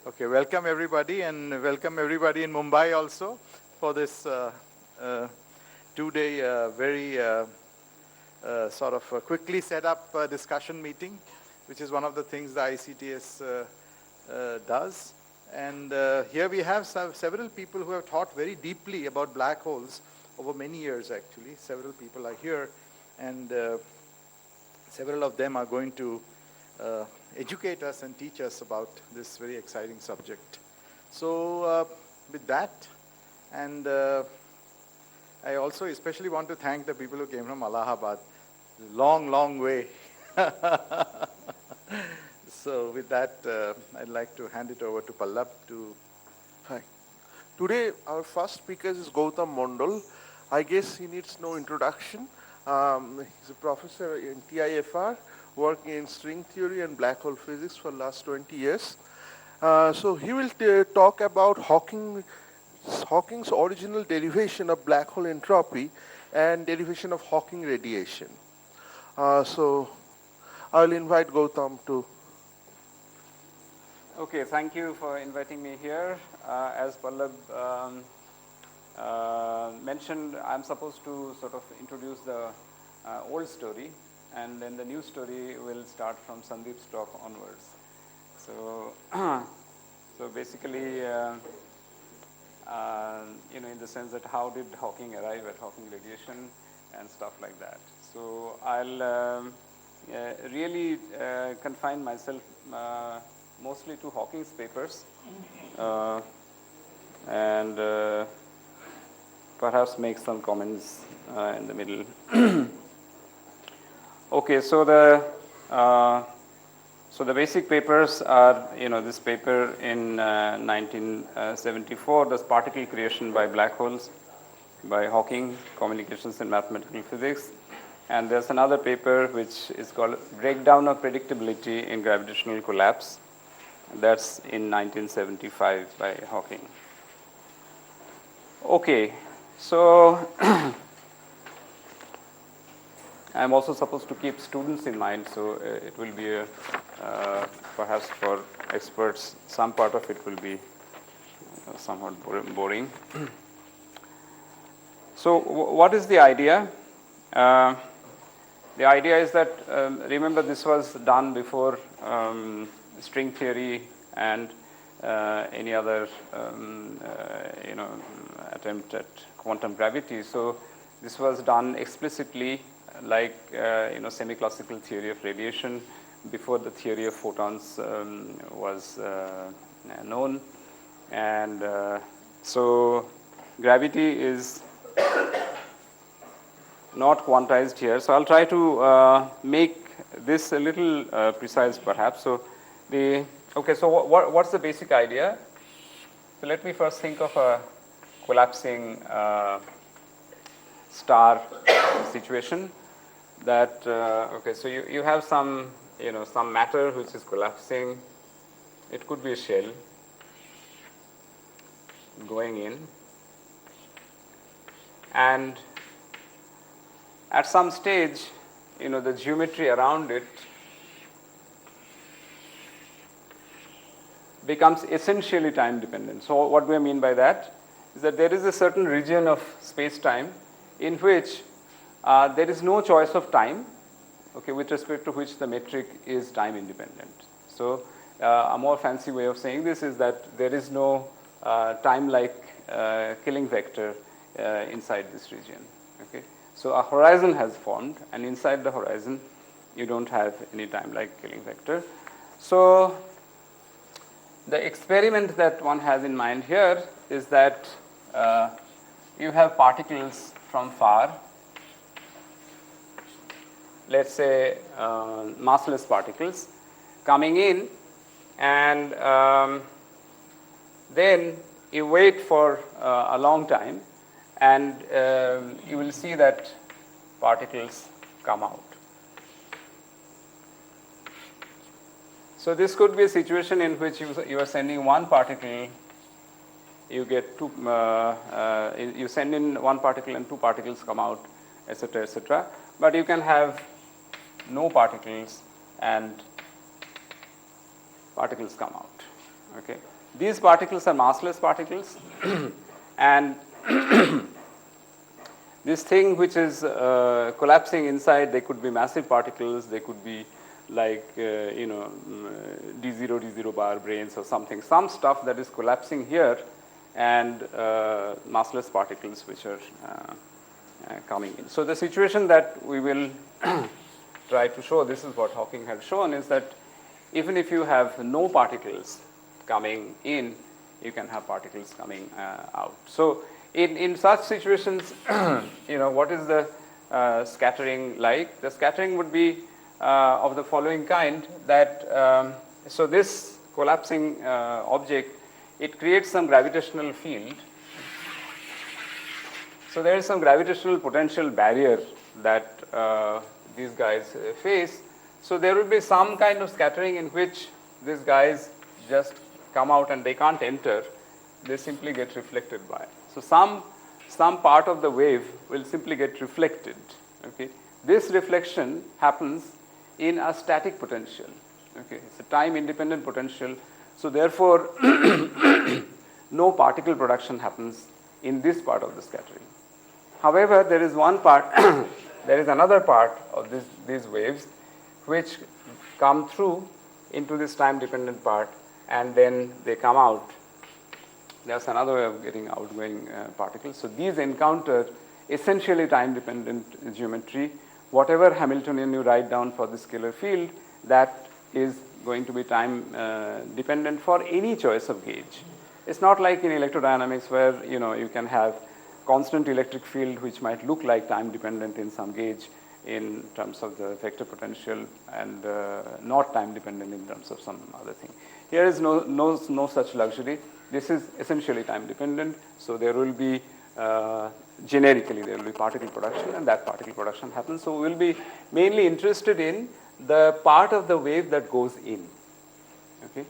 Okay, welcome everybody, and welcome everybody in Mumbai also for this two-day very sort of quickly set up discussion meeting, which is one of the things the ICTS does. And here we have several people who have taught very deeply about black holes over many years actually. Several people are here, and several of them are going to educate us and teach us about this very exciting subject. So with that, and I also especially want to thank the people who came from Allahabad. Long, long way. So with that, I'd like to hand it over to Pallab to... Hi. Today, our first speaker is Gautam Mandal. I guess he needs no introduction. He's a professor in TIFR, working in string theory and black hole physics for the last 20 years. So he will talk about Hawking's original derivation of black hole entropy and derivation of Hawking radiation. So I'll invite Gautam to... Okay, thank you for inviting me here. As Pallab mentioned, I'm supposed to sort of introduce the old story, and then the new story will start from Sandeep's talk onwards. So, so basically, in the sense that how did Hawking arrive at Hawking radiation and stuff like that. So I'll really confine myself mostly to Hawking's papers and perhaps make some comments in the middle. Okay, so the basic papers are, this paper in 1974, this particle creation by black holes by Hawking, communications in mathematical physics. And there's another paper which is called Breakdown of Predictability in Gravitational Collapse. That's in 1975 by Hawking. Okay, so I'm also supposed to keep students in mind, so it will be perhaps for experts, some part of it will be somewhat boring. So what is the idea? The idea is that, remember, this was done before string theory and any other attempt at quantum gravity. So this was done explicitly like semi-classical theory of radiation before the theory of photons was known. And so gravity is not quantized here. So I'll try to make this a little precise perhaps. So so what's the basic idea? So let me first think of a collapsing star situation. That so you have some some matter which is collapsing. It could be a shell going in, and at some stage, the geometry around it becomes essentially time dependent. So what do I mean by that? Is that there is a certain region of space-time in which there is no choice of time, with respect to which the metric is time independent. So a more fancy way of saying this is that there is no time-like killing vector inside this region. So a horizon has formed, and inside the horizon you don't have any time-like killing vector. So the experiment that one has in mind here is that you have particles from far, let's say massless particles, coming in, and then you wait for a long time, and you will see that particles come out. So this could be a situation in which you are sending one particle, you get two, you send in one particle and two particles come out, etc., etc. But you can have no particles and particles come out. Okay. These particles are massless particles and this thing which is collapsing inside, they could be massive particles, they could be like D0, D0 bar brains or something, some stuff that is collapsing here, and massless particles which are coming in. So the situation that we will try to show, this is what Hawking had shown, is that even if you have no particles coming in, you can have particles coming out. So in such situations, what is the scattering like? The scattering would be of the following kind, that so this collapsing object, it creates some gravitational field. So there is some gravitational potential barrier that these guys face. So there will be some kind of scattering in which these guys just come out and they can't enter, they simply get reflected by. So some part of the wave will simply get reflected. Okay? This reflection happens in a static potential. Okay? It's a time independent potential. So therefore, no particle production happens in this part of the scattering. However, there is one part, there is another part of these waves which come through into this time dependent part, and then they come out. There's another way of getting outgoing particles. So these encounter essentially time dependent geometry. Whatever Hamiltonian you write down for the scalar field, that is going to be time dependent for any choice of gauge. It's not like in electrodynamics where you can have constant electric field which might look like time dependent in some gauge in terms of the vector potential, and not time dependent in terms of some other thing. Here is no such luxury. This is essentially time dependent. So there will be generically there will be particle production, and that particle production happens. So we will be mainly interested in the part of the wave that goes in. Okay,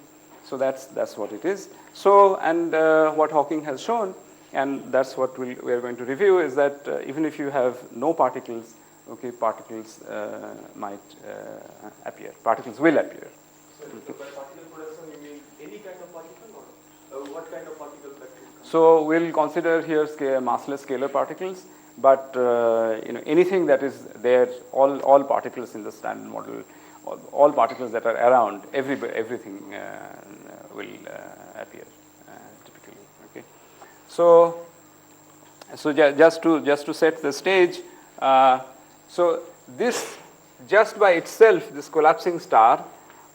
so that's what it is. So and what Hawking has shown, and that's what we are going to review, is that even if you have no particles, okay, particles might appear. Particles will appear. So by particle production, you mean any kind of particle, or what kind of particle that will come? So we'll consider here massless scalar particles, but anything that is there, all particles in the standard model, all particles that are around, everything will appear typically. Okay, so just to set the stage, so this just by itself, this collapsing star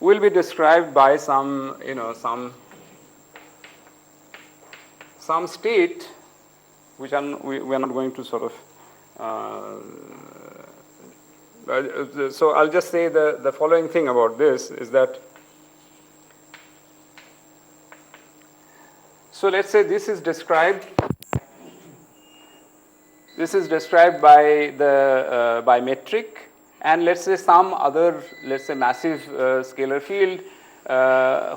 will be described by some state which we are not going to sort of so I'll just say the following thing about this is that, so let's say this is described by the by metric, and let's say some other, let's say massive scalar field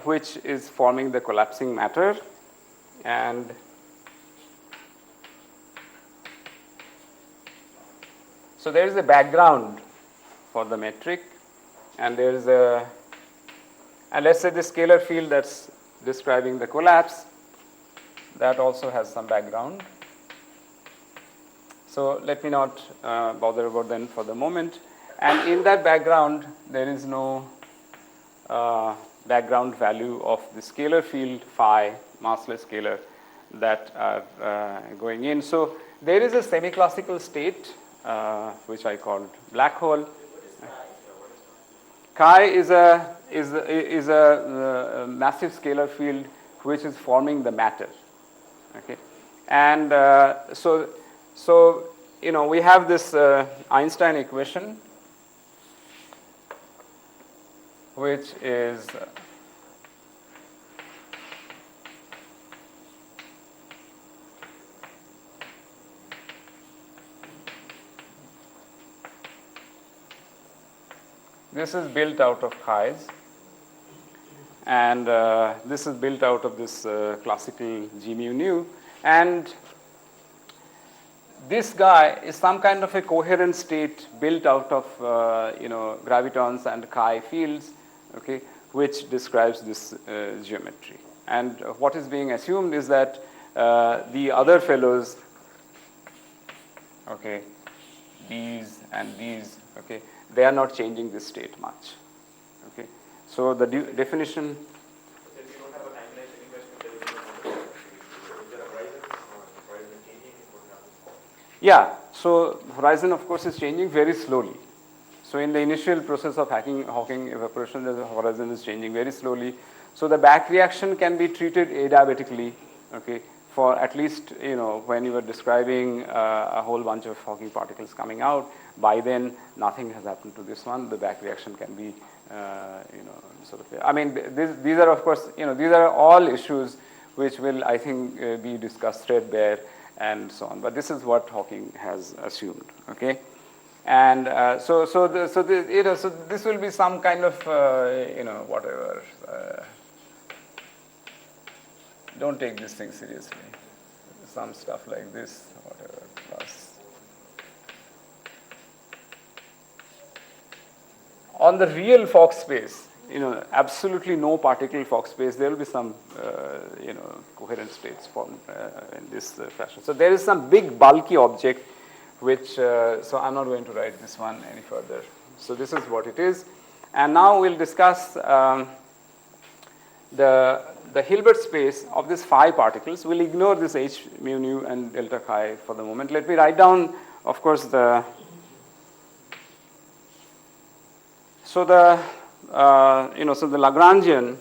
which is forming the collapsing matter, and so there is a background for the metric, and there is and let's say the scalar field that's describing the collapse, that also has some background. So let me not bother about them for the moment. And in that background, there is no background value of the scalar field phi, massless scalar, that are going in. So there is a semi-classical state which I called black hole. Chi is a massive scalar field which is forming the matter. Okay, and so we have this Einstein equation, which is this is built out of chi's, and this is built out of this classical G mu nu, and this guy is some kind of a coherent state built out of gravitons and chi fields, okay, which describes this geometry. And what is being assumed is that the other fellows, okay, these and these, okay, they are not changing this state much. Okay, so the definition. If you don't have a timeline investment, there is no is there a horizon or horizon changing? What happens? Yeah, so horizon of course is changing very slowly. So in the initial process of Hawking evaporation, the horizon is changing very slowly. So the back reaction can be treated adiabatically, okay, for at least, when you were describing a whole bunch of Hawking particles coming out, by then nothing has happened to this one. The back reaction can be, sort of, I mean, these are of course, these are all issues which will, I think, be discussed threadbare and so on. But this is what Hawking has assumed, okay. And so this will be some kind of, whatever. Don't take this thing seriously. Some stuff like this, whatever, plus. On the real Fock space, absolutely no particle Fock space, there will be some, coherent states formed in this fashion. So there is some big bulky object which, so I'm not going to write this one any further. So this is what it is. And now we'll discuss the Hilbert space of these phi particles. We'll ignore this h, mu, nu, and delta chi for the moment. Let me write down, of course, so the Lagrangian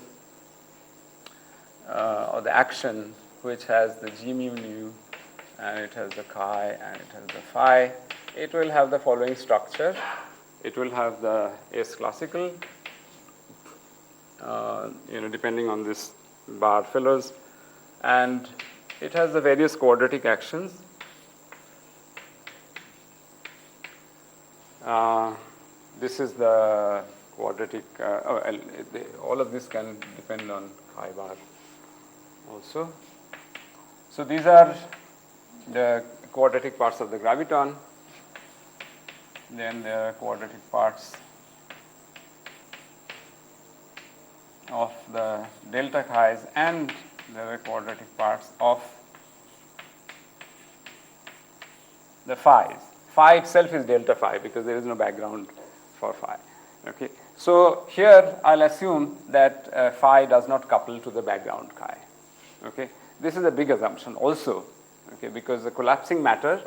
or the action which has the g mu nu, and it has the chi and it has the phi, it will have the following structure. It will have the S classical, depending on this bar fellows, and it has the various quadratic actions. This is the quadratic, all of this can depend on chi bar also. So these are the quadratic parts of the graviton, then the quadratic parts of the delta chi's, and there are quadratic parts of the phi's. Phi itself is delta phi because there is no background for phi. Okay. So here I'll assume that phi does not couple to the background chi. Okay. This is a big assumption also. Okay, because the collapsing matter.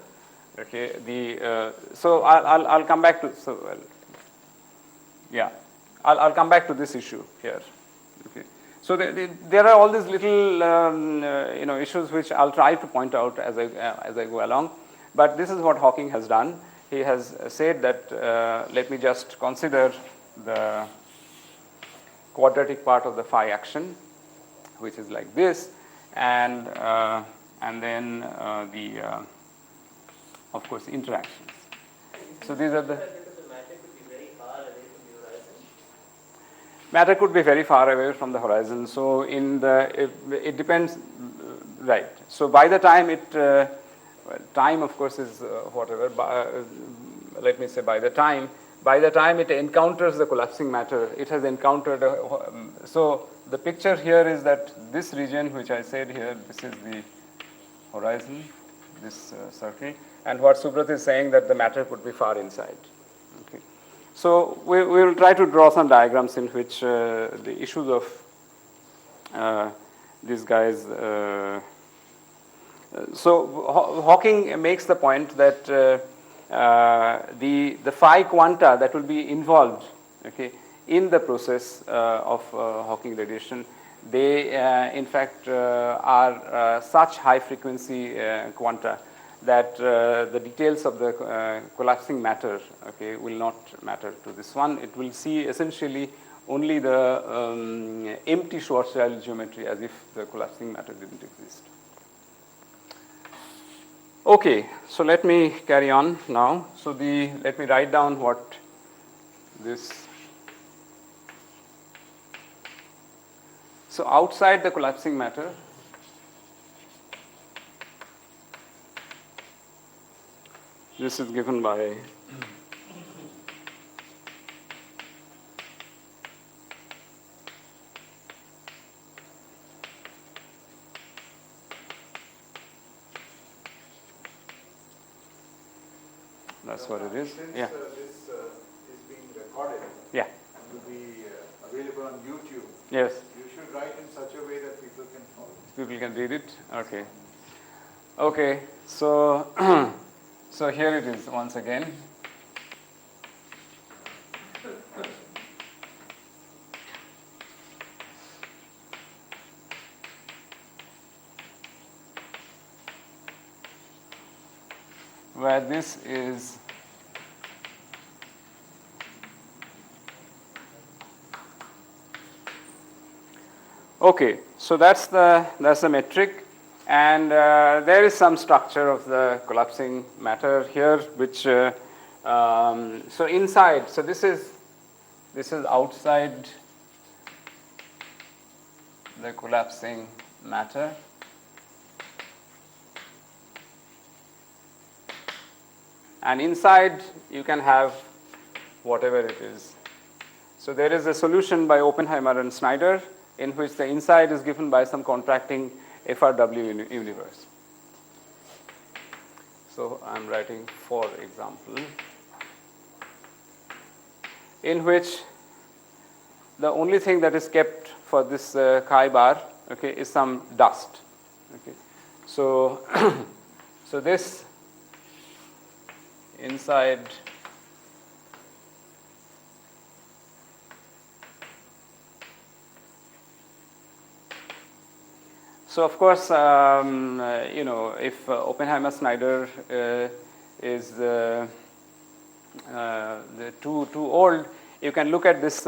Okay. So I'll come back to I'll come back to this issue here. Okay. So there are all these little issues which I'll try to point out as I go along. But this is what Hawking has done. He has said that let me just consider the quadratic part of the phi action, which is like this, and then of course interactions. So these are the matter could be very far away from the horizon. So it depends, right? So by the time time of course is whatever. Let me say by the time it encounters the collapsing matter, it has encountered. So the picture here is that this region, which I said here, this is the horizon, this circle, and what Subrat is saying that the matter could be far inside. Okay. So we will try to draw some diagrams in which the issues of these guys. So Hawking makes the point that the phi quanta that will be involved, okay, in the process of Hawking radiation, they in fact are such high frequency quanta that the details of the collapsing matter, okay, will not matter to this one. It will see essentially only the empty Schwarzschild geometry as if the collapsing matter didn't exist. Okay, so let me carry on now. So let me write down what this. So outside the collapsing matter, this is given by That's what it is. Since Yeah. this is being recorded Yeah. and will be available on YouTube, Yes. you should write in such a way that people can follow. People can read it. Okay. Okay. So, so here it is once again. Where this is okay, so that's the metric, and there is some structure of the collapsing matter here, which so inside. So this is outside the collapsing matter. And inside you can have whatever it is. So there is a solution by Oppenheimer and Snyder in which the inside is given by some contracting FRW universe. So I'm writing for example, in which the only thing that is kept for this chi bar, okay, is some dust. Okay, so so this inside so of course you know, if Oppenheimer Snyder is too old, you can look at this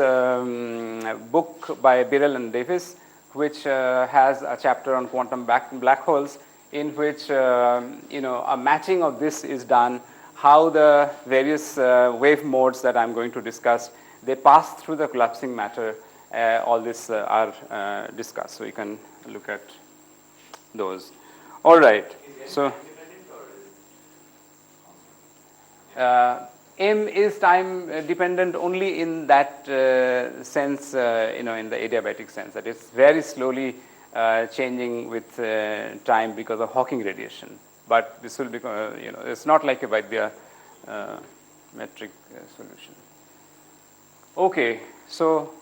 book by Birrell and Davis, which has a chapter on quantum black holes, in which you know, a matching of this is done, how the various wave modes that I'm going to discuss, they pass through the collapsing matter. All this are discussed, so you can look at those. All right. So M is time dependent only in that sense, you know, in the adiabatic sense, that it's very slowly changing with time because of Hawking radiation. But this will become, you know, it's not like a Vaidya metric solution. Okay, so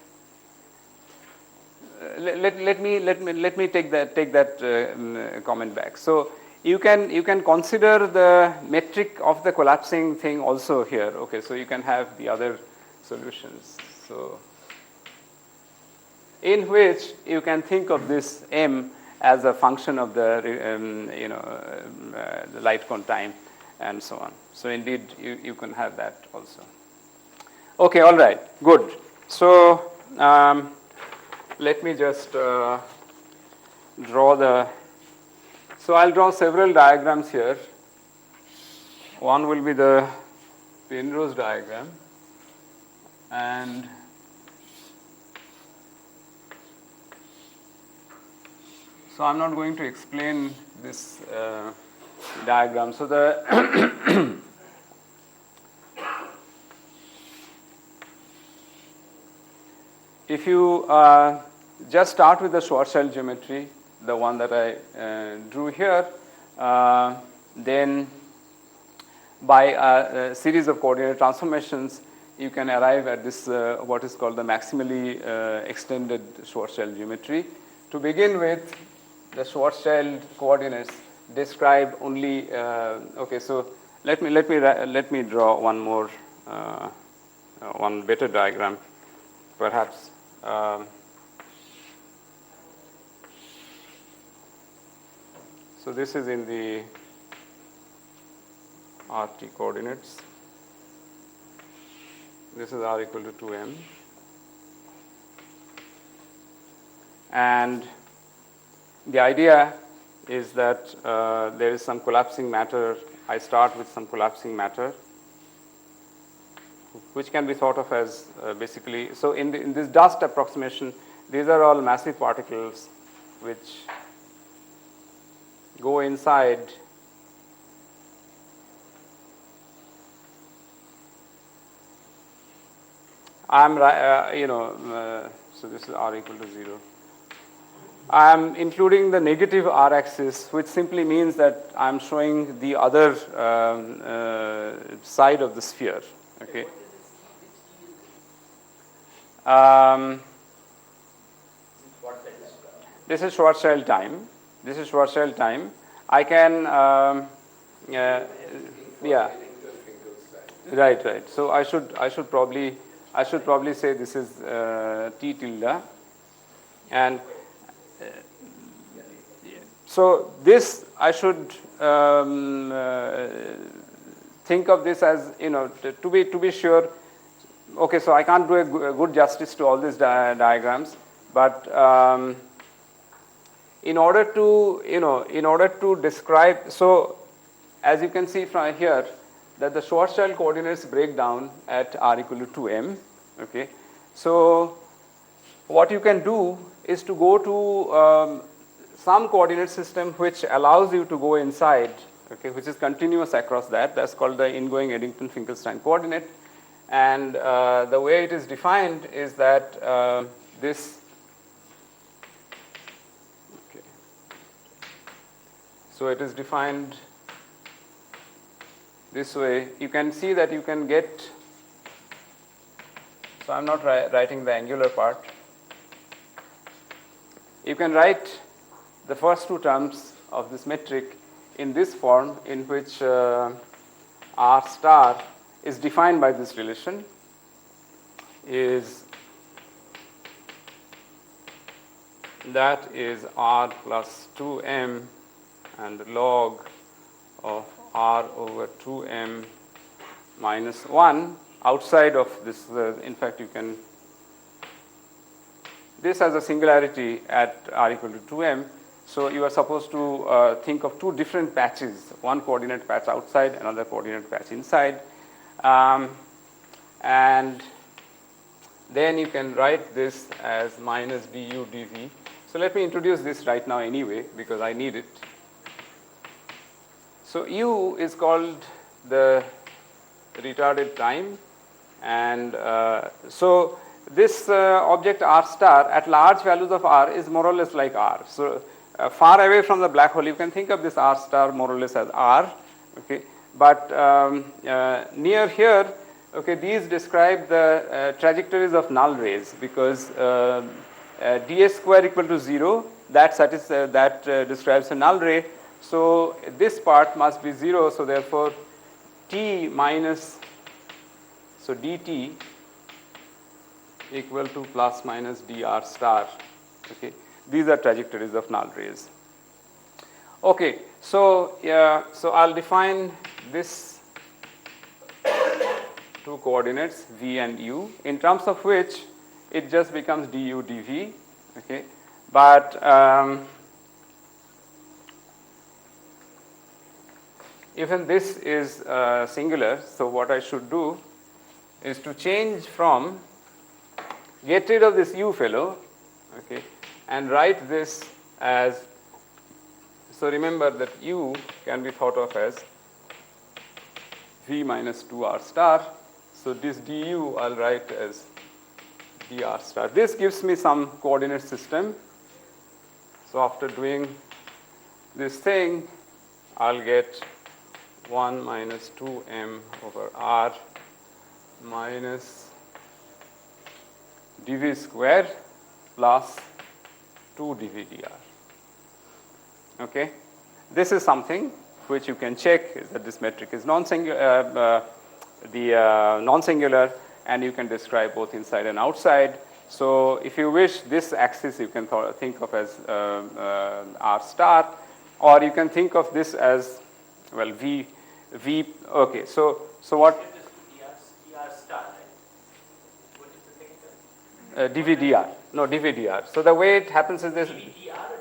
let me take that comment back. So you can consider the metric of the collapsing thing also here. Okay, so you can have the other solutions. So in which you can think of this M as a function of the you know, the light cone time and so on. So indeed you can have that also. Okay, all right, good. So let me just draw the. So I'll draw several diagrams here. One will be the Penrose diagram, and so I'm not going to explain this diagram. So the if you just start with the Schwarzschild geometry, the one that I drew here, then by a series of coordinate transformations, you can arrive at this what is called the maximally extended Schwarzschild geometry. To begin with, the Schwarzschild coordinates describe only. Okay, so let me draw one more, one better diagram, perhaps. So this is in the RT coordinates. This is R equal to 2m. And the idea is that there is some collapsing matter. I start with some collapsing matter, which can be thought of as basically, so in this dust approximation, these are all massive particles which go inside I'm you know, so this is R equal to 0. I'm including the negative r-axis, which simply means that I'm showing the other side of the sphere. Okay. This is Schwarzschild time. This is Schwarzschild time. I can, yeah, right. So I should probably say this is t tilde, and so this I should think of this as, to be sure. Okay, so I can't do a good justice to all these diagrams, but in order to describe, so as you can see from here, that the Schwarzschild coordinates break down at r equal to 2m. Okay, so what you can do is to go to some coordinate system which allows you to go inside, okay, which is continuous across that. That's called the ingoing Eddington-Finkelstein coordinate. And the way it is defined is that this, okay, so it is defined this way. You can see that you can get, so I'm not writing the angular part. You can write the first two terms of this metric in this form, in which r star is defined by this relation, is that is r plus 2m and log of r over 2m minus 1 outside of this. In fact, you can, this has a singularity at r equal to 2m. So you are supposed to think of two different patches, one coordinate patch outside, another coordinate patch inside. And then you can write this as minus du dv. So let me introduce this right now anyway, because I need it. So u is called the retarded time, and so this object r star at large values of r is more or less like r. So far away from the black hole, you can think of this r star more or less as r. Okay. But near here, okay, these describe the trajectories of null rays, because ds square equal to 0, that describes a null ray. So this part must be 0. So therefore, t minus, so dt equal to plus minus dr star. Okay, these are trajectories of null rays. Okay, so so I'll define this two coordinates v and u, in terms of which it just becomes du dv. Okay, but even this is singular, so what I should do is to change from, get rid of this u fellow, okay, and write this as, so remember that u can be thought of as v minus 2r star. So this du I'll write as dr star. This gives me some coordinate system. So after doing this thing, I'll get 1 minus 2m over r minus dv square plus 2 dv dr. Okay, this is something which you can check, is that this metric is non-singular, non-singular, and you can describe both inside and outside. So if you wish, this axis you can think of as r star, or you can think of this as, well, v. Okay, so what? dr star, right? What is the second term? dv dr. No, dv dr. So the way it happens is this. dvdr or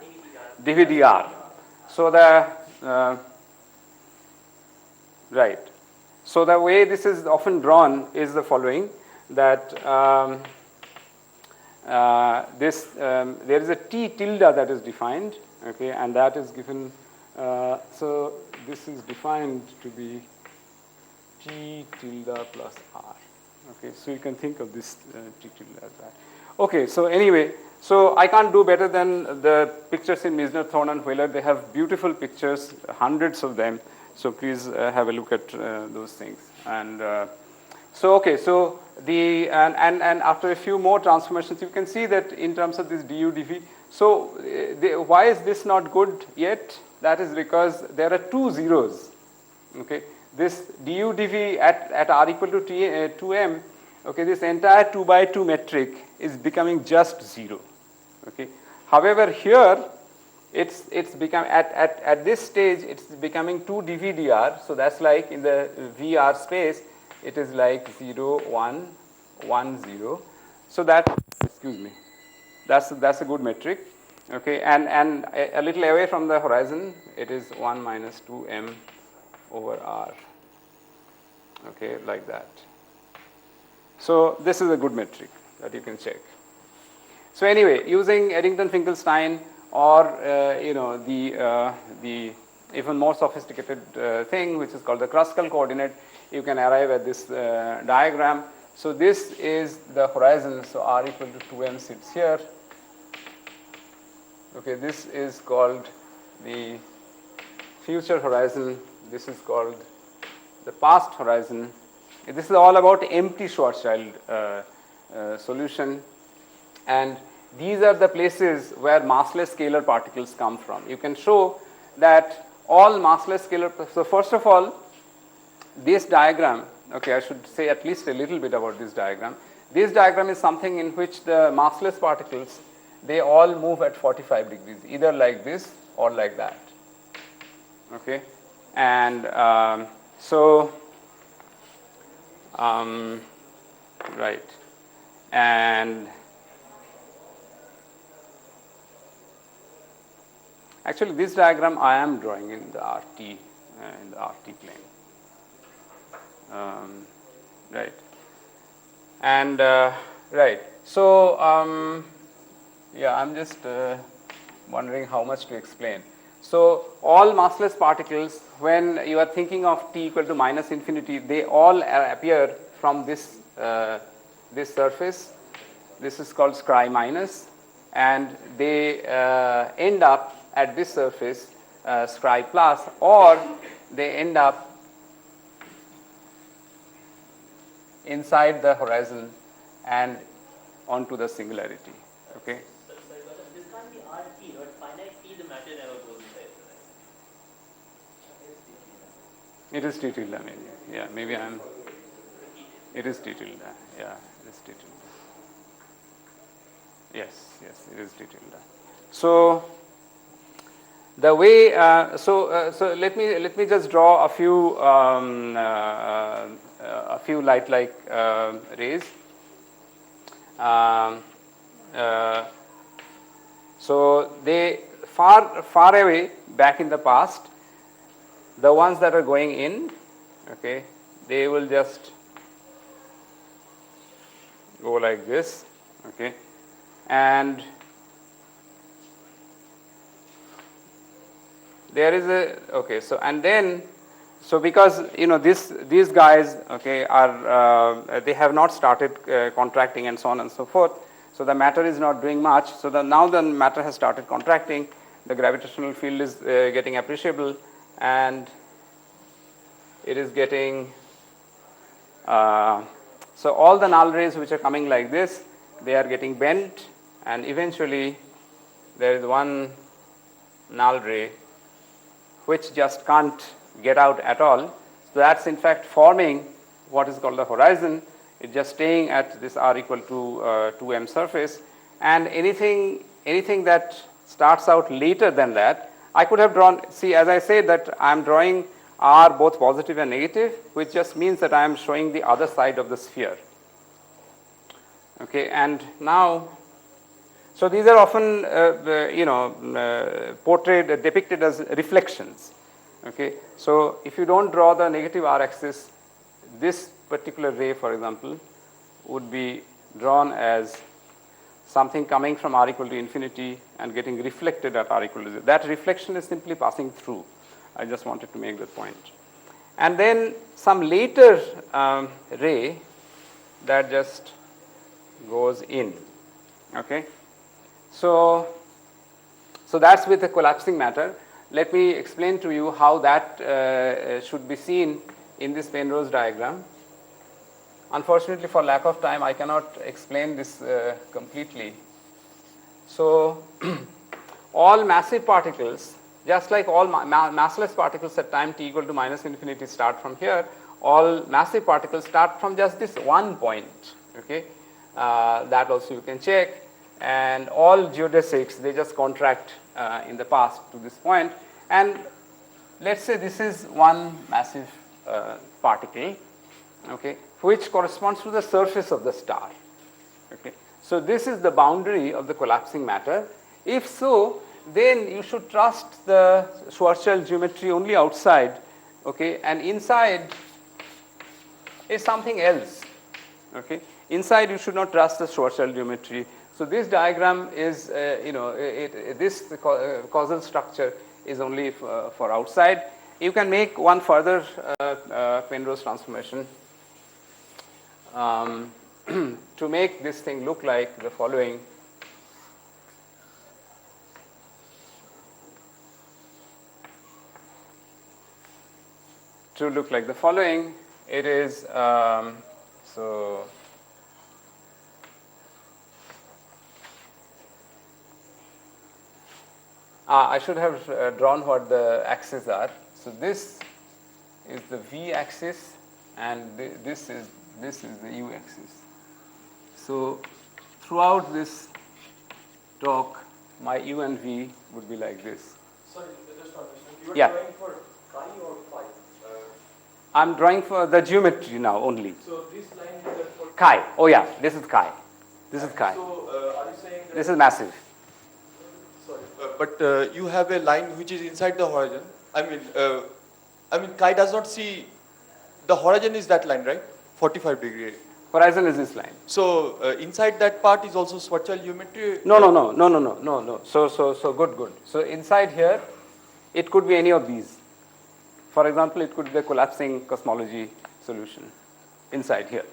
dvdr? dv dr. So the right. So the way this is often drawn is the following, that there is a t tilde that is defined, okay, and that is given. So this is defined to be t tilde plus r. Okay, so you can think of this t tilde as that. Okay, so anyway, so I can't do better than the pictures in Misner, Thorne and Wheeler. They have beautiful pictures, hundreds of them. So please have a look at those things. And so okay, so the and after a few more transformations, you can see that in terms of this du dv. So why is this not good yet? That is because there are two zeros. Okay, this du dv at r equal to 2m. Okay, this entire 2 by 2 metric is becoming just 0. Okay. However, here it's become at this stage it's becoming 2 dv dr. So that's like in the VR space it is like 0 1 1 0. So that, excuse me, that's a good metric. Okay, and a little away from the horizon it is 1 minus 2m over r. Okay, like that. So this is a good metric that you can check. So anyway, using Eddington-Finkelstein or the even more sophisticated thing which is called the Kruskal coordinate, you can arrive at this diagram. So this is the horizon. So r equal to 2m sits here. Okay, this is called the future horizon. This is called the past horizon. This is all about empty Schwarzschild solution, and these are the places where massless scalar particles come from. You can show that all massless scalar. So first of all, this diagram. Okay, I should say at least a little bit about this diagram. This diagram is something in which the massless particles, they all move at 45 degrees, either like this or like that. Okay, and right, and actually this diagram I am drawing in the RT plane, right, and right. So yeah, I'm just wondering how much to explain. So all massless particles, when you are thinking of t equal to minus infinity, they all appear from this this surface. This is called scri minus, and they end up at this surface scri plus, or they end up inside the horizon and onto the singularity. Okay. Sorry, but this can't be RT, but finite T, the matter never goes inside, right? It is T tilde, maybe. Yeah, maybe I'm. It is T tilde. Yeah, it is T tilde. Yes, yes, it is T tilde. So the way, so let me just draw a few light-like rays. So they far away back in the past, the ones that are going in, okay, they will just go like this, okay, and there is a, okay, so and then, so because these guys, okay, are they have not started contracting and so on and so forth, so the matter is not doing much. So now the matter has started contracting, the gravitational field is getting appreciable, and it is getting so all the null rays which are coming like this, they are getting bent, and eventually there is one null ray which just can't get out at all. So that's in fact forming what is called the horizon. It's just staying at this r equal to 2m surface, and anything that starts out later than that, I could have drawn, see, as I said that I am drawing r both positive and negative, which just means that I am showing the other side of the sphere. Okay, and now, so these are often portrayed, depicted as reflections. Okay, so if you don't draw the negative r axis, this particular ray, for example, would be drawn as something coming from r equal to infinity and getting reflected at r equal to 0. That reflection is simply passing through. I just wanted to make that point. And then some later ray that just goes in. Okay. So that's with the collapsing matter. Let me explain to you how that should be seen in this Penrose diagram. Unfortunately, for lack of time, I cannot explain this completely. So all massive particles, just like all massless particles at time t equal to minus infinity start from here, all massive particles start from just this one point. Okay, that also you can check. And all geodesics, they just contract in the past to this point. And let's say this is one massive particle, okay, which corresponds to the surface of the star. Okay. So this is the boundary of the collapsing matter. If so, then you should trust the Schwarzschild geometry only outside, okay, and inside is something else. Okay. Inside you should not trust the Schwarzschild geometry. So this diagram is, this causal structure is only for outside. You can make one further Penrose transformation to make this thing look like the following. To look like the following, it is I should have drawn what the axes are. So this is the v axis, and this is the u axis. So throughout this talk, my u and v would be like this. Sorry, just one question. You are Yeah. drawing for chi or phi? I'm drawing for the geometry now only. So this line is that for Chi. Oh yeah, this is chi. This is chi. So are you saying that? This is massive. Sorry, but you have a line which is inside the horizon. I mean, chi does not see the horizon is that line, right? 45 degree. Horizon is this line. So inside that part is also Schwarzschild geometry. No. So good. So inside here, it could be any of these. For example, it could be a collapsing cosmology solution inside here.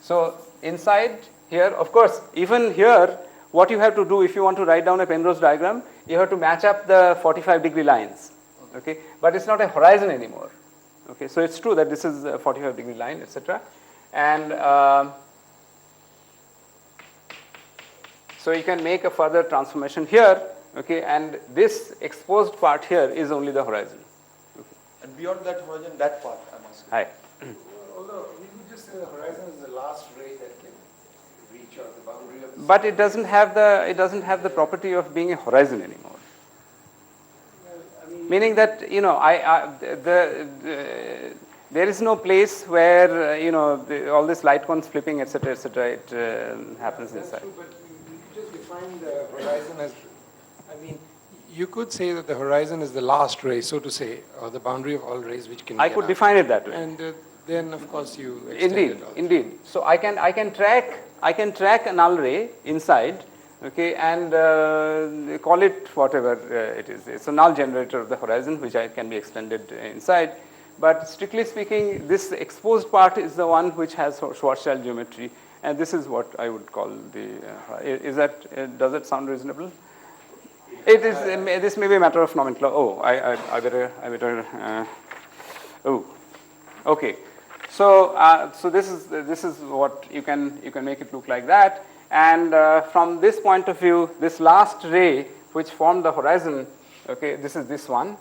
So inside here, of course, even here, what you have to do if you want to write down a Penrose diagram, you have to match up the 45 degree lines. Okay, but it's not a horizon anymore. Okay, so it's true that this is a 45 degree line, etc. And so you can make a further transformation here. Okay, and this exposed part here is only the horizon. And beyond that horizon, that part, I'm asking. Hi. Although we could just say the horizon is the last ray that can reach out the boundary of the But it doesn't have the property of being a horizon anymore. Meaning that there is no place where all this light cones flipping, etc., it happens That's inside. true, but we could just define the horizon as, you could say that the horizon is the last ray, so to say, or the boundary of all rays which can I get could out. define it that way. And then, of course, you extend it out. Indeed. So I can track a null ray inside, okay, and call it whatever it is. It's a null generator of the horizon, which can be extended inside. But strictly speaking, this exposed part is the one which has Schwarzschild geometry, and this is what I would call the. Does that sound reasonable? It is. This may be a matter of nomenclature. Oh, I better. Okay. So this is what you can make it look like that. And from this point of view, this last ray which formed the horizon, okay, this is this one,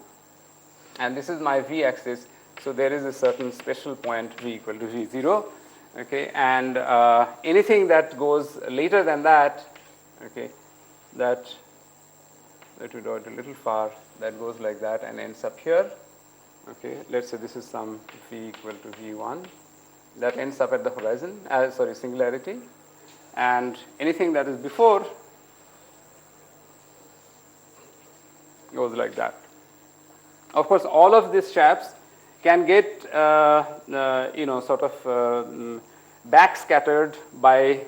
and this is my v-axis. So there is a certain special point v equal to v0, okay, and anything that goes later than that, okay, let me draw it a little far, that goes like that and ends up here. Okay, let's say this is some v equal to v1 that ends up at the horizon, singularity, and anything that is before goes like that. Of course, all of these chaps can get sort of backscattered by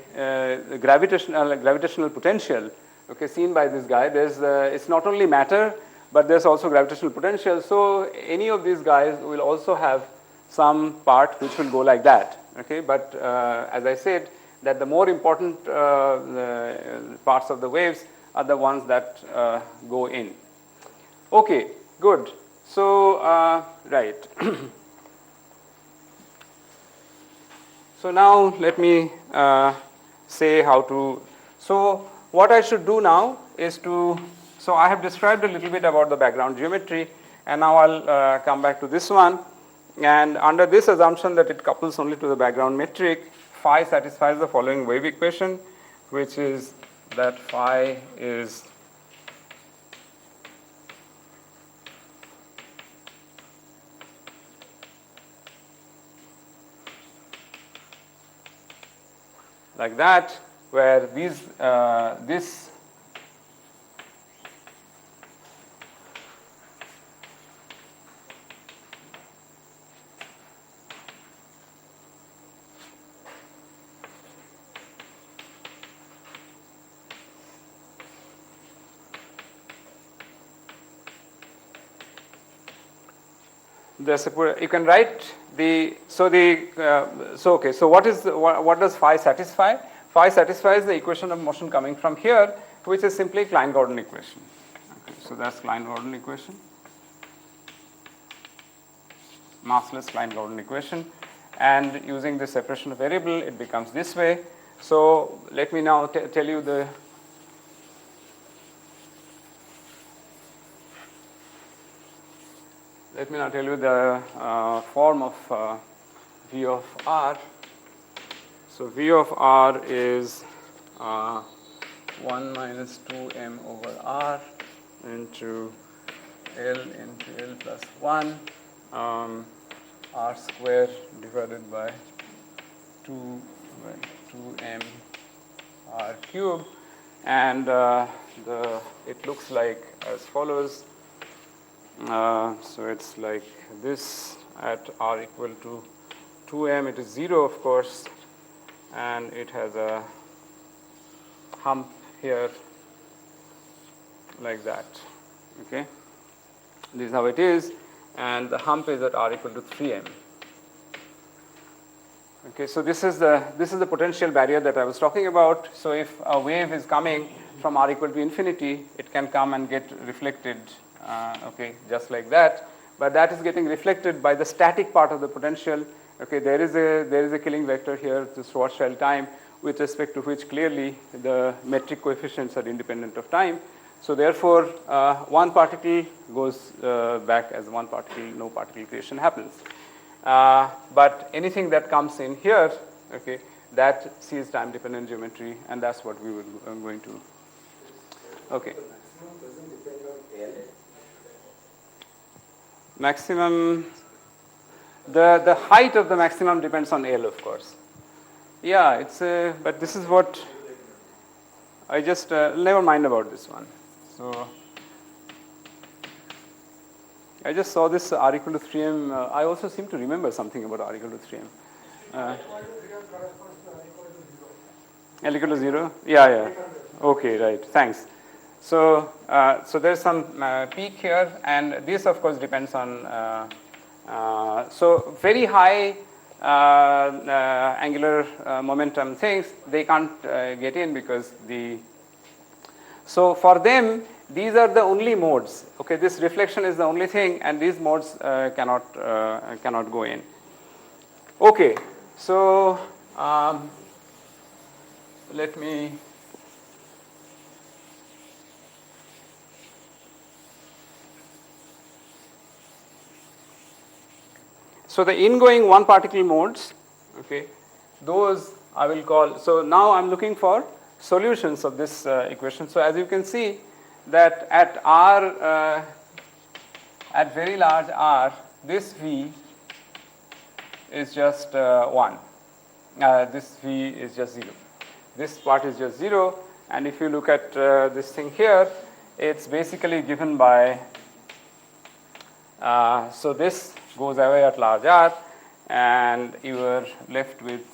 gravitational potential. Okay, seen by this guy. It's not only matter, but there's also gravitational potential. So any of these guys will also have some part which will go like that. Okay, but as I said, that the more important parts of the waves are the ones that go in. Okay, good. So, right. So now let me say how to, so what I should do now is to, so I have described a little bit about the background geometry, and now I'll come back to this one. And under this assumption that it couples only to the background metric, phi satisfies the following wave equation, which is that phi is like that, where these this you can write the, so okay, so what does phi satisfy? Phi satisfies the equation of motion coming from here, which is simply Klein-Gordon equation. Okay, so that's Klein-Gordon equation, massless Klein-Gordon equation, and using the separation of variable, it becomes this way. So let me now tell you the form of V of R. So V of R is 1 minus 2m over R into L plus 1 R square divided by 2m R cube, and it looks like as follows. So it's like this at R equal to 2m, it is 0 of course, and it has a hump here like that. Okay, this is how it is, and the hump is at R equal to 3m. Okay, so this is the potential barrier that I was talking about. So if a wave is coming from R equal to infinity, it can come and get reflected, okay, just like that. But that is getting reflected by the static part of the potential. Okay, there is a killing vector here, the Schwarzschild time, with respect to which clearly the metric coefficients are independent of time. So therefore, one particle goes back as one particle, no particle creation happens. But anything that comes in here, okay, that sees time dependent geometry, and that's what we were going to. Okay. Maximum, the height of the maximum depends on L, of course. Yeah, it's but this is what I just never mind about this one. So I just saw this R equal to 3m. I also seem to remember something about R equal to 3m. L equal to 0? Yeah. Okay, right. Thanks. So, so there's some peak here, and this of course depends on, so very high angular momentum things, they can't get in because so for them, these are the only modes. Okay, this reflection is the only thing, and these modes cannot go in. Okay, so let me. So the ingoing one particle modes, okay, those I will call. So now I'm looking for solutions of this equation. So as you can see, that at R, at very large R, this V is just 1. This V is just 0. This part is just 0. And if you look at this thing here, it's basically given by, so this goes away at large R, and you are left with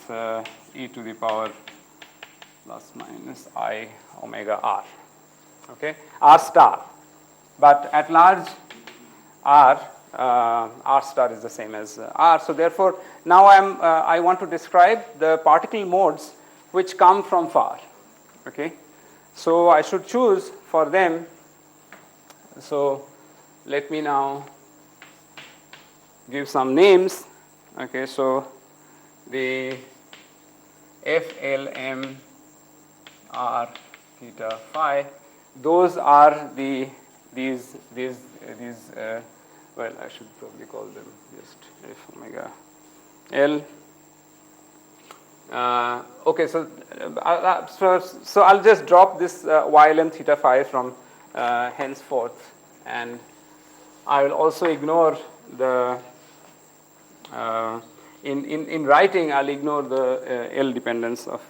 e to the power plus minus I omega R. Okay, R star. But at large R, R star is the same as R. So therefore, now I want to describe the particle modes which come from far. Okay, so I should choose for them. So let me now give some names. Okay, so the FLM R theta phi, those are these well, I should probably call them just F omega L. Okay, so I'll just drop this YLM theta phi from henceforth, and I will also ignore the in writing I'll ignore the L dependence of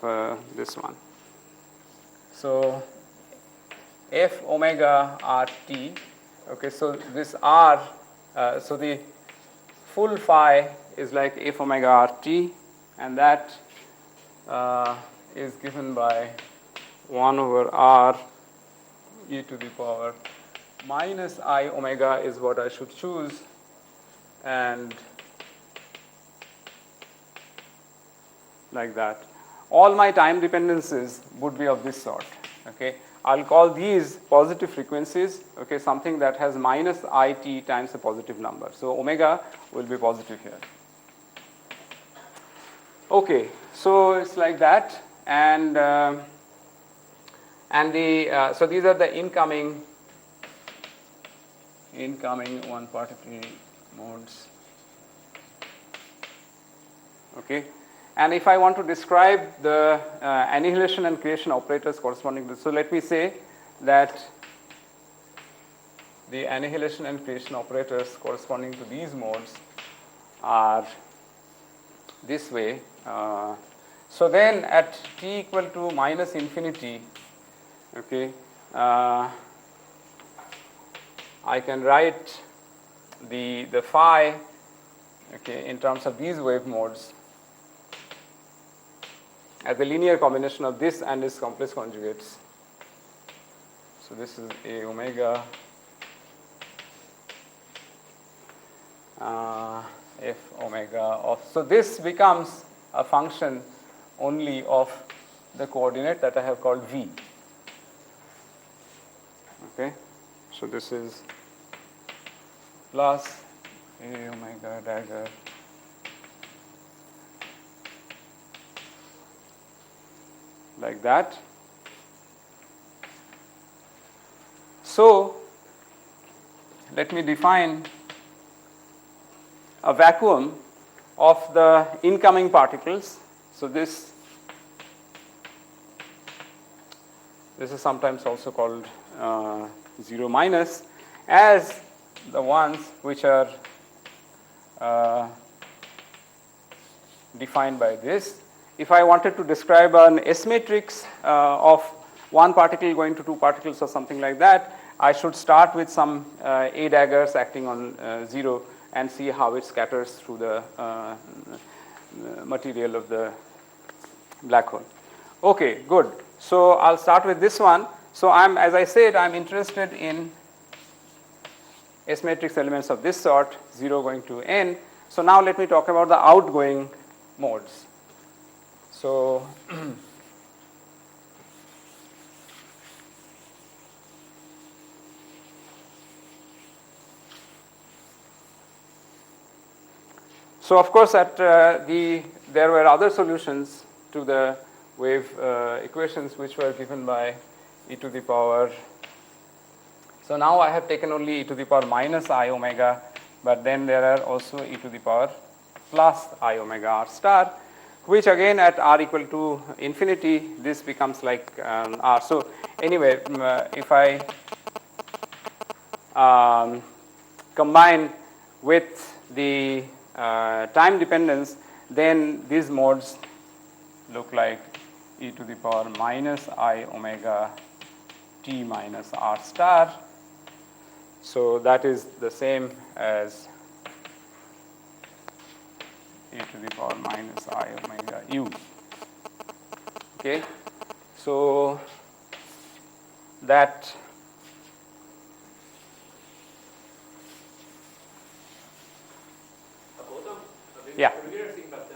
this one. So F omega RT. Okay, so this R, so the full phi is like F omega RT, and that is given by 1 over R e to the power minus I omega is what I should choose, and like that. All my time dependencies would be of this sort. Okay, I'll call these positive frequencies. Okay, something that has minus IT times a positive number. So omega will be positive here. Okay, so it's like that, and so these are the incoming one particle modes. Okay, and if I want to describe the annihilation and creation operators corresponding to, so let me say that the annihilation and creation operators corresponding to these modes are this way. So then at t equal to minus infinity, okay, I can write the phi, okay, in terms of these wave modes as a linear combination of this and its complex conjugates. So this is a omega f omega of, so this becomes a function only of the coordinate that I have called v. Okay, so this is plus a omega dagger like that. So let me define a vacuum of the incoming particles. So this is sometimes also called 0 minus, as the ones which are defined by this. If I wanted to describe an S matrix of one particle going to two particles or something like that, I should start with some A daggers acting on 0 and see how it scatters through the material of the black hole. Okay, good. So I'll start with this one. So as I said, I'm interested in S matrix elements of this sort, 0 going to n. So now let me talk about the outgoing modes. So of course there were other solutions to the wave equations which were given by e to the power. So now I have taken only e to the power minus I omega, but then there are also e to the power plus I omega r star, which again at r equal to infinity, this becomes like r. So anyway, if I combine with the time dependence, then these modes look like e to the power minus I omega t minus r star. So that is the same as e to the power minus I omega u. Okay, so that Gautam, yeah. familiar thing, but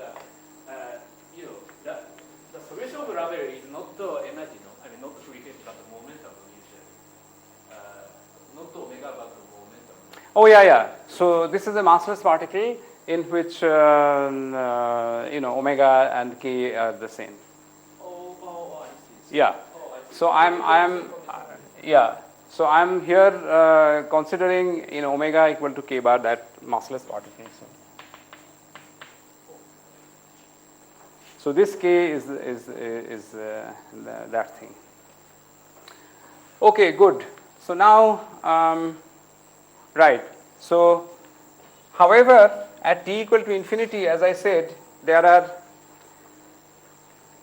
the Derivation of rubber is not the energy, no? I mean, not the frequency, but the momentum is not the omega, but the momentum. Oh yeah, yeah. So this is a massless particle in which omega and k are the same. Oh, I see. Yeah. Oh, I see. So yeah. So I'm here considering omega equal to k bar, that massless particle. So this k is that thing. Okay, good. So now, right. So, however, at t equal to infinity, as I said, there are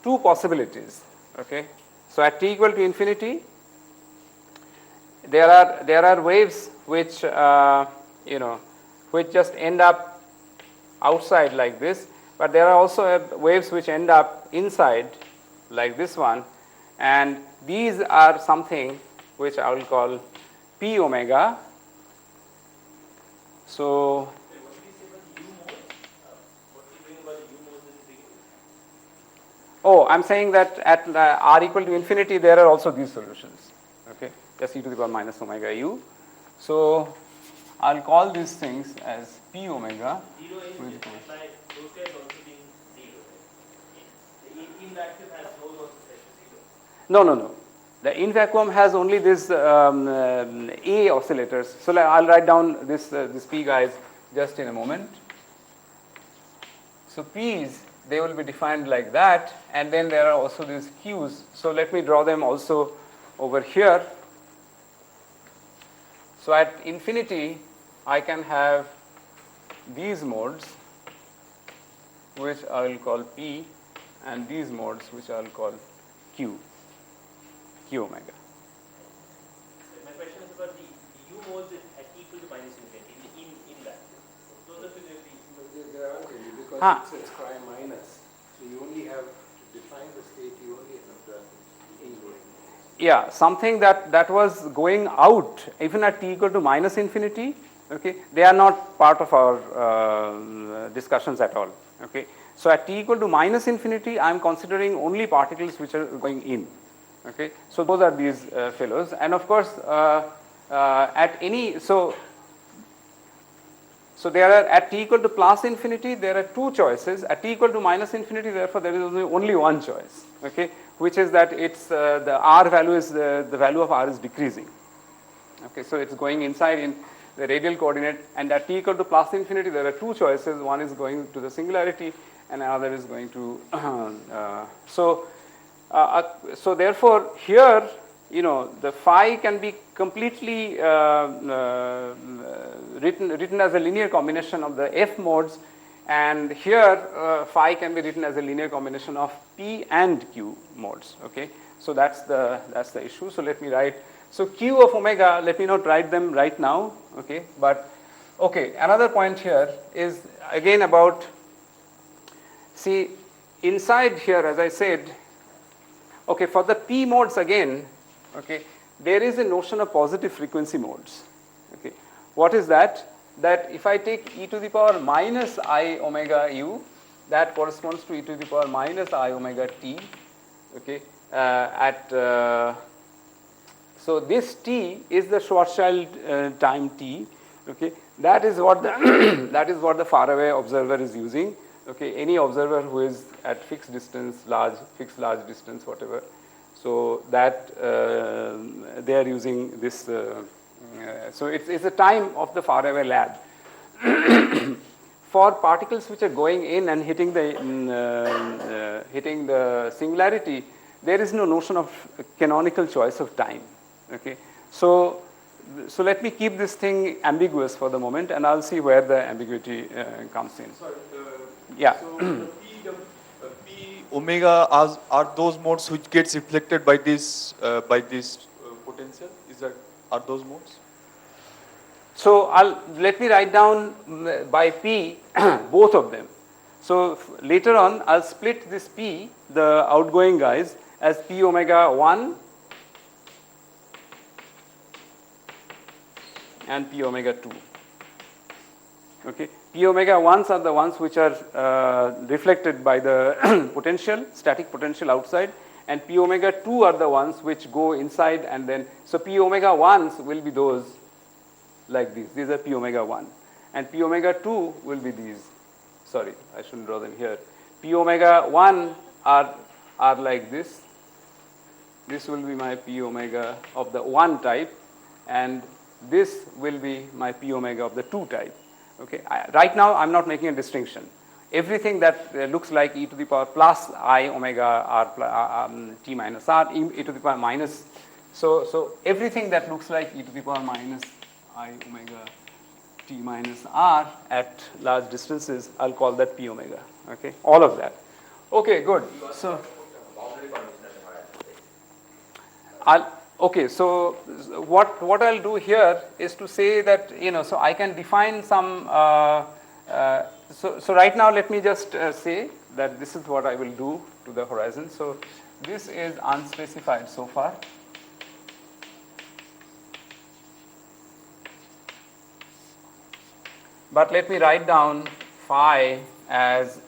two possibilities. Okay. So at t equal to infinity, there are waves which which just end up outside like this, but there are also waves which end up inside like this one, and these are something which I will call p omega. So I'm saying that at r equal to infinity, there are also these solutions. Okay, just e to the power minus omega u. So I'll call these things as p omega. Zero is by those guys also being zero. Right? The in vacuum has those also set to zero. No. The in vacuum has only this A oscillators. So I'll write down this P guys just in a moment. So P's, they will be defined like that, and then there are also these Q's. So let me draw them also over here. So at infinity, I can have these modes, which I will call P, and these modes, which I will call Q omega. My question is about the u modes at equal to minus infinity in that. So those are There aren't any, because it's prime minus. So you only have to define the state, you only have the ingoing. Yeah, something that was going out, even at t equal to minus infinity, okay, they are not part of our discussions at all. Okay, so at t equal to minus infinity, I am considering only particles which are going in. Okay, so those are these fellows, and of course, at any so there are at t equal to plus infinity, there are two choices. At t equal to minus infinity, therefore, there is only one choice. Okay, which is that it's the r value is the value of r is decreasing. Okay, so it's going inside in the radial coordinate, and at t equal to plus infinity, there are two choices. One is going to the singularity, and another is going to so therefore here the phi can be completely written as a linear combination of the f modes, and here phi can be written as a linear combination of p and q modes. Okay, so that's the issue. So let me write. So q of omega, let me not write them right now. Okay, but okay, another point here is again about, see, inside here, as I said, okay, for the p modes again, okay, there is a notion of positive frequency modes. Okay, what is that? That if I take e to the power minus I omega u, that corresponds to e to the power minus I omega t. Okay, so this t is the Schwarzschild time t. Okay, that is what the that is what the faraway observer is using. Okay, any observer who is at fixed distance, fixed large distance, whatever. So that they are using this. So it's a time of the faraway lab. For particles which are going in and hitting the singularity, there is no notion of canonical choice of time. Okay, so let me keep this thing ambiguous for the moment, and I'll see where the ambiguity comes in. Sorry, yeah. So the P omega are those modes which gets reflected by this potential. Are those modes? So let me write down by P both of them. So later on, I'll split this P, the outgoing guys, as P omega 1 and P omega 2. Okay, P omega 1s are the ones which are reflected by the potential, static potential outside, and P omega 2 are the ones which go inside and then, so P omega 1s will be those like these are P omega 1, and P omega 2 will be these, sorry, I shouldn't draw them here. P omega 1 are like this will be my P omega of the 1 type, and this will be my P omega of the 2 type. Okay. Right now I'm not making a distinction. Everything that looks like e to the power plus I omega r t minus r, e to the power minus, so everything that looks like e to the power minus I omega t minus r at large distances, I'll call that P omega. Okay, all of that. Okay, good. So okay, so what I'll do here is to say that, so I can define some, so right now let me just say that this is what I will do to the horizon. So this is unspecified so far. But let me write down phi as,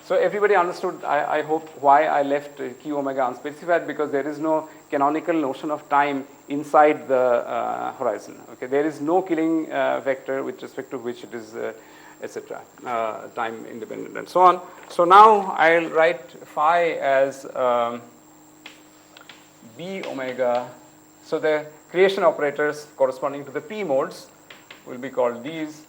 so everybody understood, I hope, why I left q omega unspecified, because there is no canonical notion of time inside the horizon. Okay, there is no killing vector with respect to which it is, etc., time independent and so on. So now I'll write phi as b omega. So the creation operators corresponding to the p modes will be called these.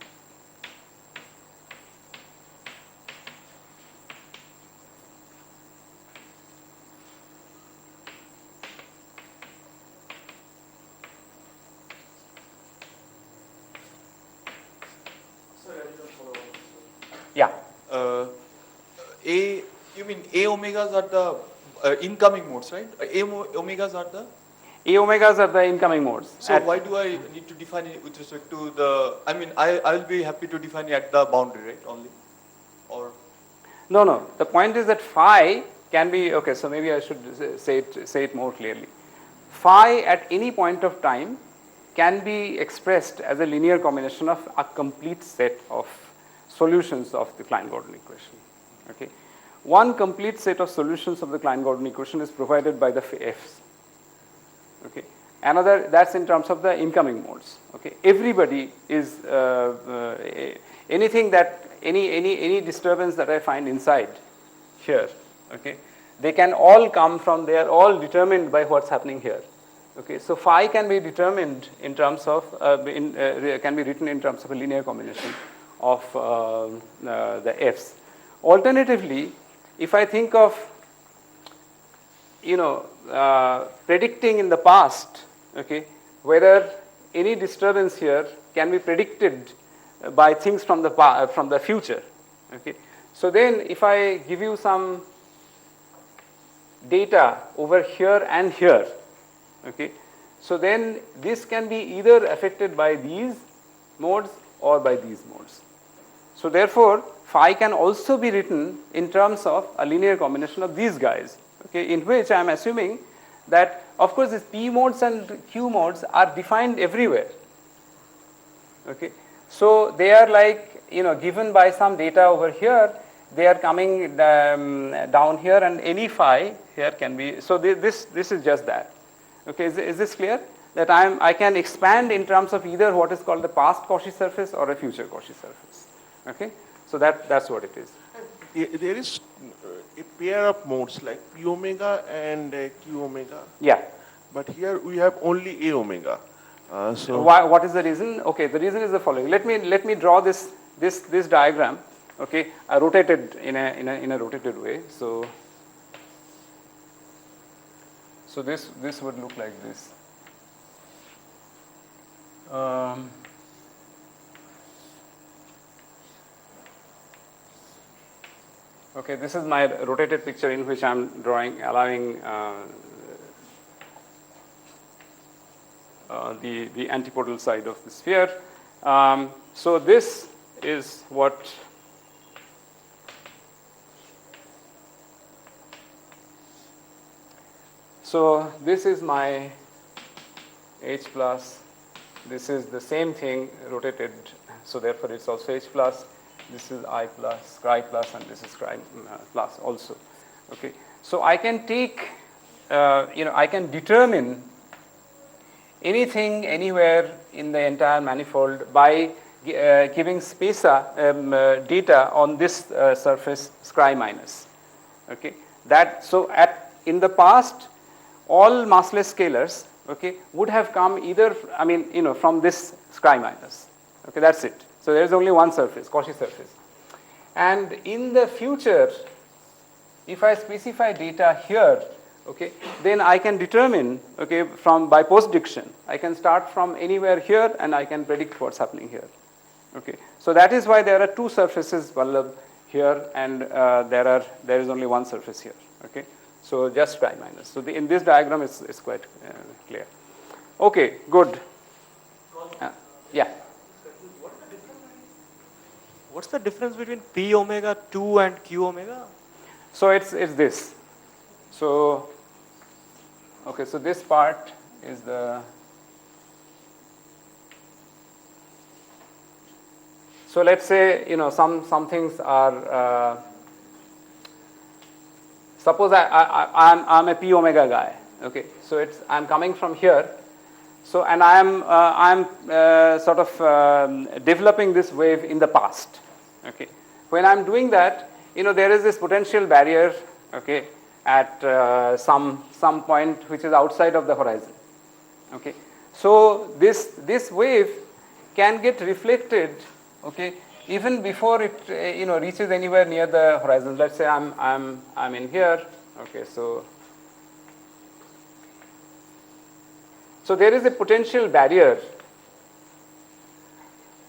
Yeah. You mean A omegas are the incoming modes, right? A omegas are the? A omegas are the incoming modes. So why do I need to define it with respect to the, I mean, I'll be happy to define it at the boundary, right, only? Or? No. The point is that phi can be, okay, so maybe I should say it more clearly. Phi at any point of time can be expressed as a linear combination of a complete set of solutions of the Klein-Gordon equation. Okay, one complete set of solutions of the Klein-Gordon equation is provided by the f's. Okay, another, that's in terms of the incoming modes. Okay, everybody is anything that any disturbance that I find inside here. Okay, they can all come from, they are all determined by what's happening here. Okay, so phi can be determined in terms of can be written in terms of a linear combination of the f's. Alternatively, if I think of predicting in the past, okay, whether any disturbance here can be predicted by things from the future. Okay, so then if I give you some data over here and here, okay, so then this can be either affected by these modes or by these modes. So therefore, phi can also be written in terms of a linear combination of these guys, okay, in which I am assuming that, of course, these p modes and q modes are defined everywhere. Okay, so they are like, given by some data over here, they are coming down here, and any phi here can be, so this is just that. Okay, is this clear? That I can expand in terms of either what is called the past Cauchy surface or a future Cauchy surface. Okay, so that's what it is. There is a pair of modes like p omega and q omega. Yeah. But here we have only a omega. So what is the reason? Okay, the reason is the following. Let me draw this diagram. Okay, I rotated in a rotated way. So this would look like this. Okay, this is my rotated picture in which I am allowing the antipodal side of the sphere. So this is what so this is my H plus, this is the same thing rotated So therefore, it's also H plus. This is I plus, Scri plus, and this is Scri plus also. Okay. So I can take, I can determine anything anywhere in the entire manifold by giving spacer data on this surface Scri minus. Okay. That so in the past, all massless scalars, okay, would have come either, from this Scri minus. Okay, that's it. So there is only one surface, Cauchy surface. And in the future, if I specify data here, okay, then I can determine, okay, by post-diction, I can start from anywhere here and I can predict what's happening here. Okay, so that is why there are two surfaces, Vallabh, here, and there is only one surface here. Okay, so just Scri minus. So in this diagram, it's quite clear. Okay, good. Yeah. What's the difference between P omega 2 and Q omega? So it's this. So, okay, so this part is the. So let's say, some things are, suppose I'm a P omega guy, okay, so I'm coming from here, so, and I'm sort of developing this wave in the past, okay. When I'm doing that, there is this potential barrier, okay, at some point which is outside of the horizon, okay. So this wave can get reflected, okay, even before it reaches anywhere near the horizon. Let's say I'm in here, okay. So there is a potential barrier,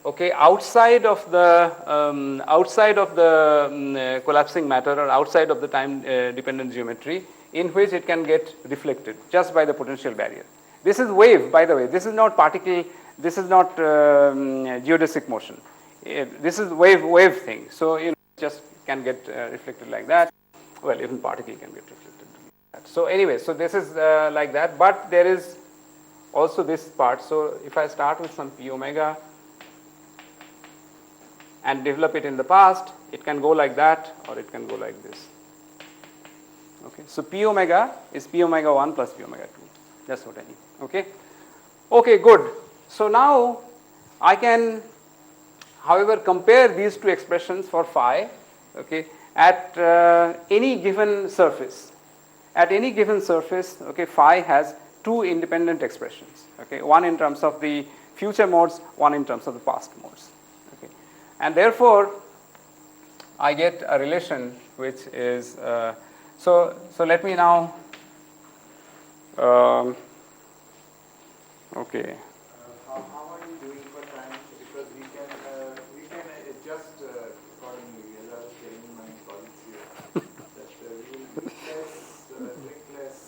okay, outside of the collapsing matter or outside of the time dependent geometry, in which it can get reflected just by the potential barrier. This is wave, by the way. This is not particle. This is not geodesic motion. This is wave thing. So just can get reflected like that. Well, even particle can get reflected like that. So anyway, so this is like that. But there is also this part. So if I start with some P omega and develop it in the past, it can go like that or it can go like this. Okay. So P omega is P omega 1 plus P omega 2. That's what I need. Okay. Okay, good. So now I can, however, compare these two expressions for phi, okay, at any given surface. At any given surface, okay, phi has two independent expressions, okay, one in terms of the future modes, one in terms of the past modes, okay, and therefore I get a relation which is so let me now okay. How are you doing for time? Because we can adjust accordingly. As I was telling my colleagues here, that we will eat less, drink less.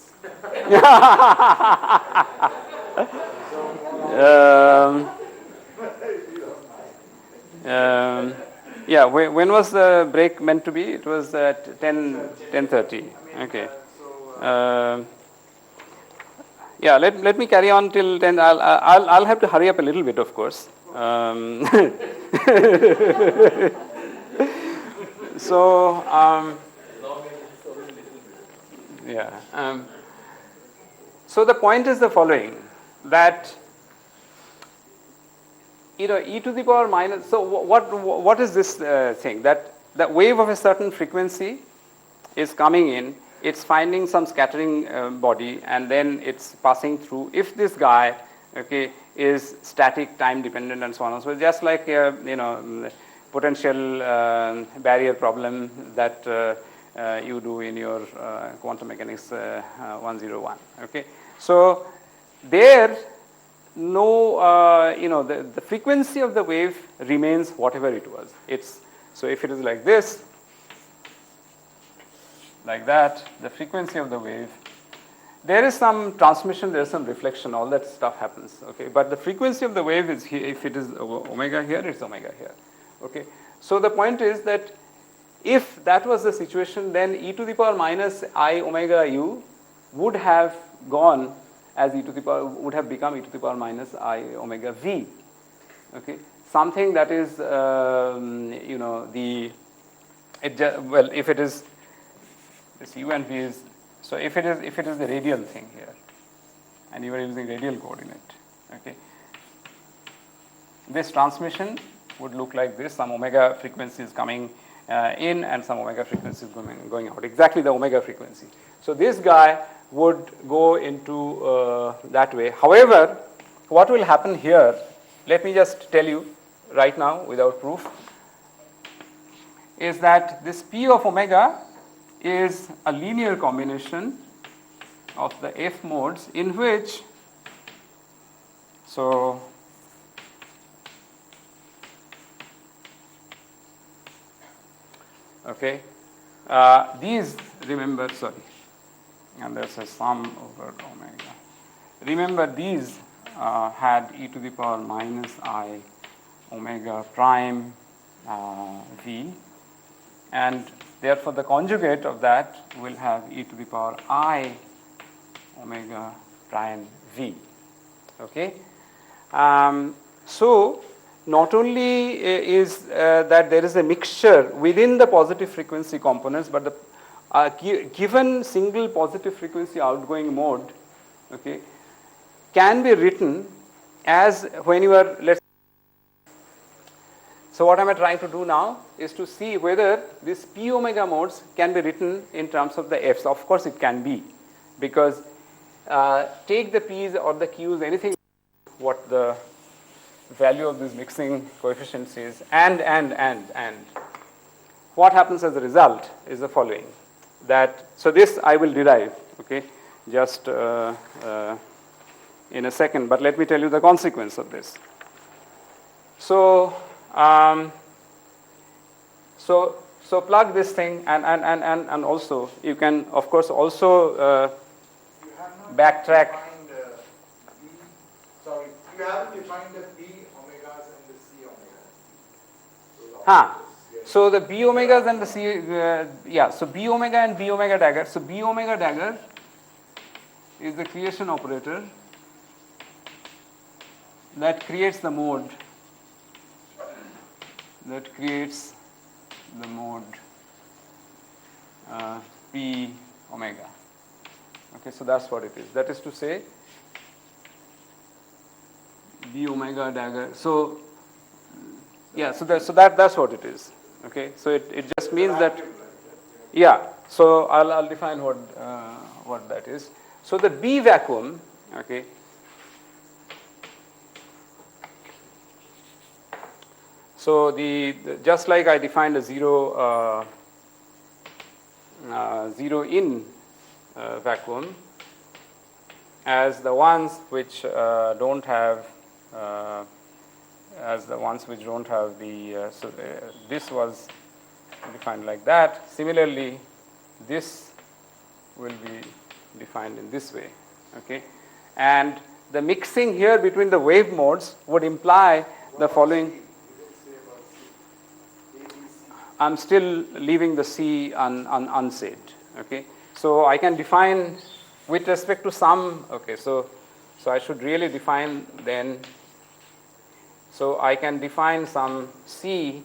Yeah, when was the break meant to be? It was at 10:30. Okay. Yeah, let me carry on till 10. I'll have to hurry up a little bit, of course. So yeah. So the point is the following, that e to the power minus. So what is this thing? That the wave of a certain frequency is coming in. It's finding some scattering body, and then it's passing through. If this guy, okay, is static, time dependent, and so on and so, just like potential barrier problem that you do in your quantum mechanics 101. Okay, so there, no, the frequency of the wave remains whatever it was. So if it is like this. Like that, the frequency of the wave, there is some transmission, there is some reflection, all that stuff happens, okay, but the frequency of the wave is here. If it is omega here, it's omega here, okay. So the point is that if that was the situation, then e to the power minus I omega u would have gone as would have become e to the power minus I omega v, okay. something that is, you know, well, if it is this u and v is, so if it is the radial thing here, and you are using radial coordinate, okay, this transmission would look like this. Some omega frequency is coming in and some omega frequency is going out, exactly the omega frequency. So this guy would go into that way. However, what will happen here, let me just tell you right now without proof, is that this P of omega is a linear combination of the F modes in which, so okay, these, remember, sorry, and there's a sum over omega. Remember, these had e to the power minus I omega prime v, and therefore the conjugate of that will have e to the power I omega prime v. Okay, so not only is that there is a mixture within the positive frequency components, but the given single positive frequency outgoing mode, okay, can be written as when you are, let's. So what am I trying to do now is to see whether these p omega modes can be written in terms of the f's. Of course it can be, because take the p's or the q's, anything what the value of this mixing coefficients is, and what happens as a result is the following, that, so this I will derive, okay, just in a second, but let me tell you the consequence of this. So so plug this thing, and also you can of course also backtrack. You haven't defined the B omegas and the C omegas. So the B omegas and the C, yeah, so B omega and B omega dagger. So B omega dagger is the creation operator that creates the mode, P omega. Okay, so that's what it is. That is to say, B omega dagger. So yeah, so that's what it is. Okay, so it just means that, yeah. So I'll define what that is. So the B vacuum, okay. So just like I defined a zero in vacuum as the ones which don't have this was defined like that. Similarly, this will be defined in this way, okay, and the mixing here between the wave modes would imply the following. I'm still leaving the C unsaid, okay. So I can define with respect to some, okay, so I should really define then, so I can define some C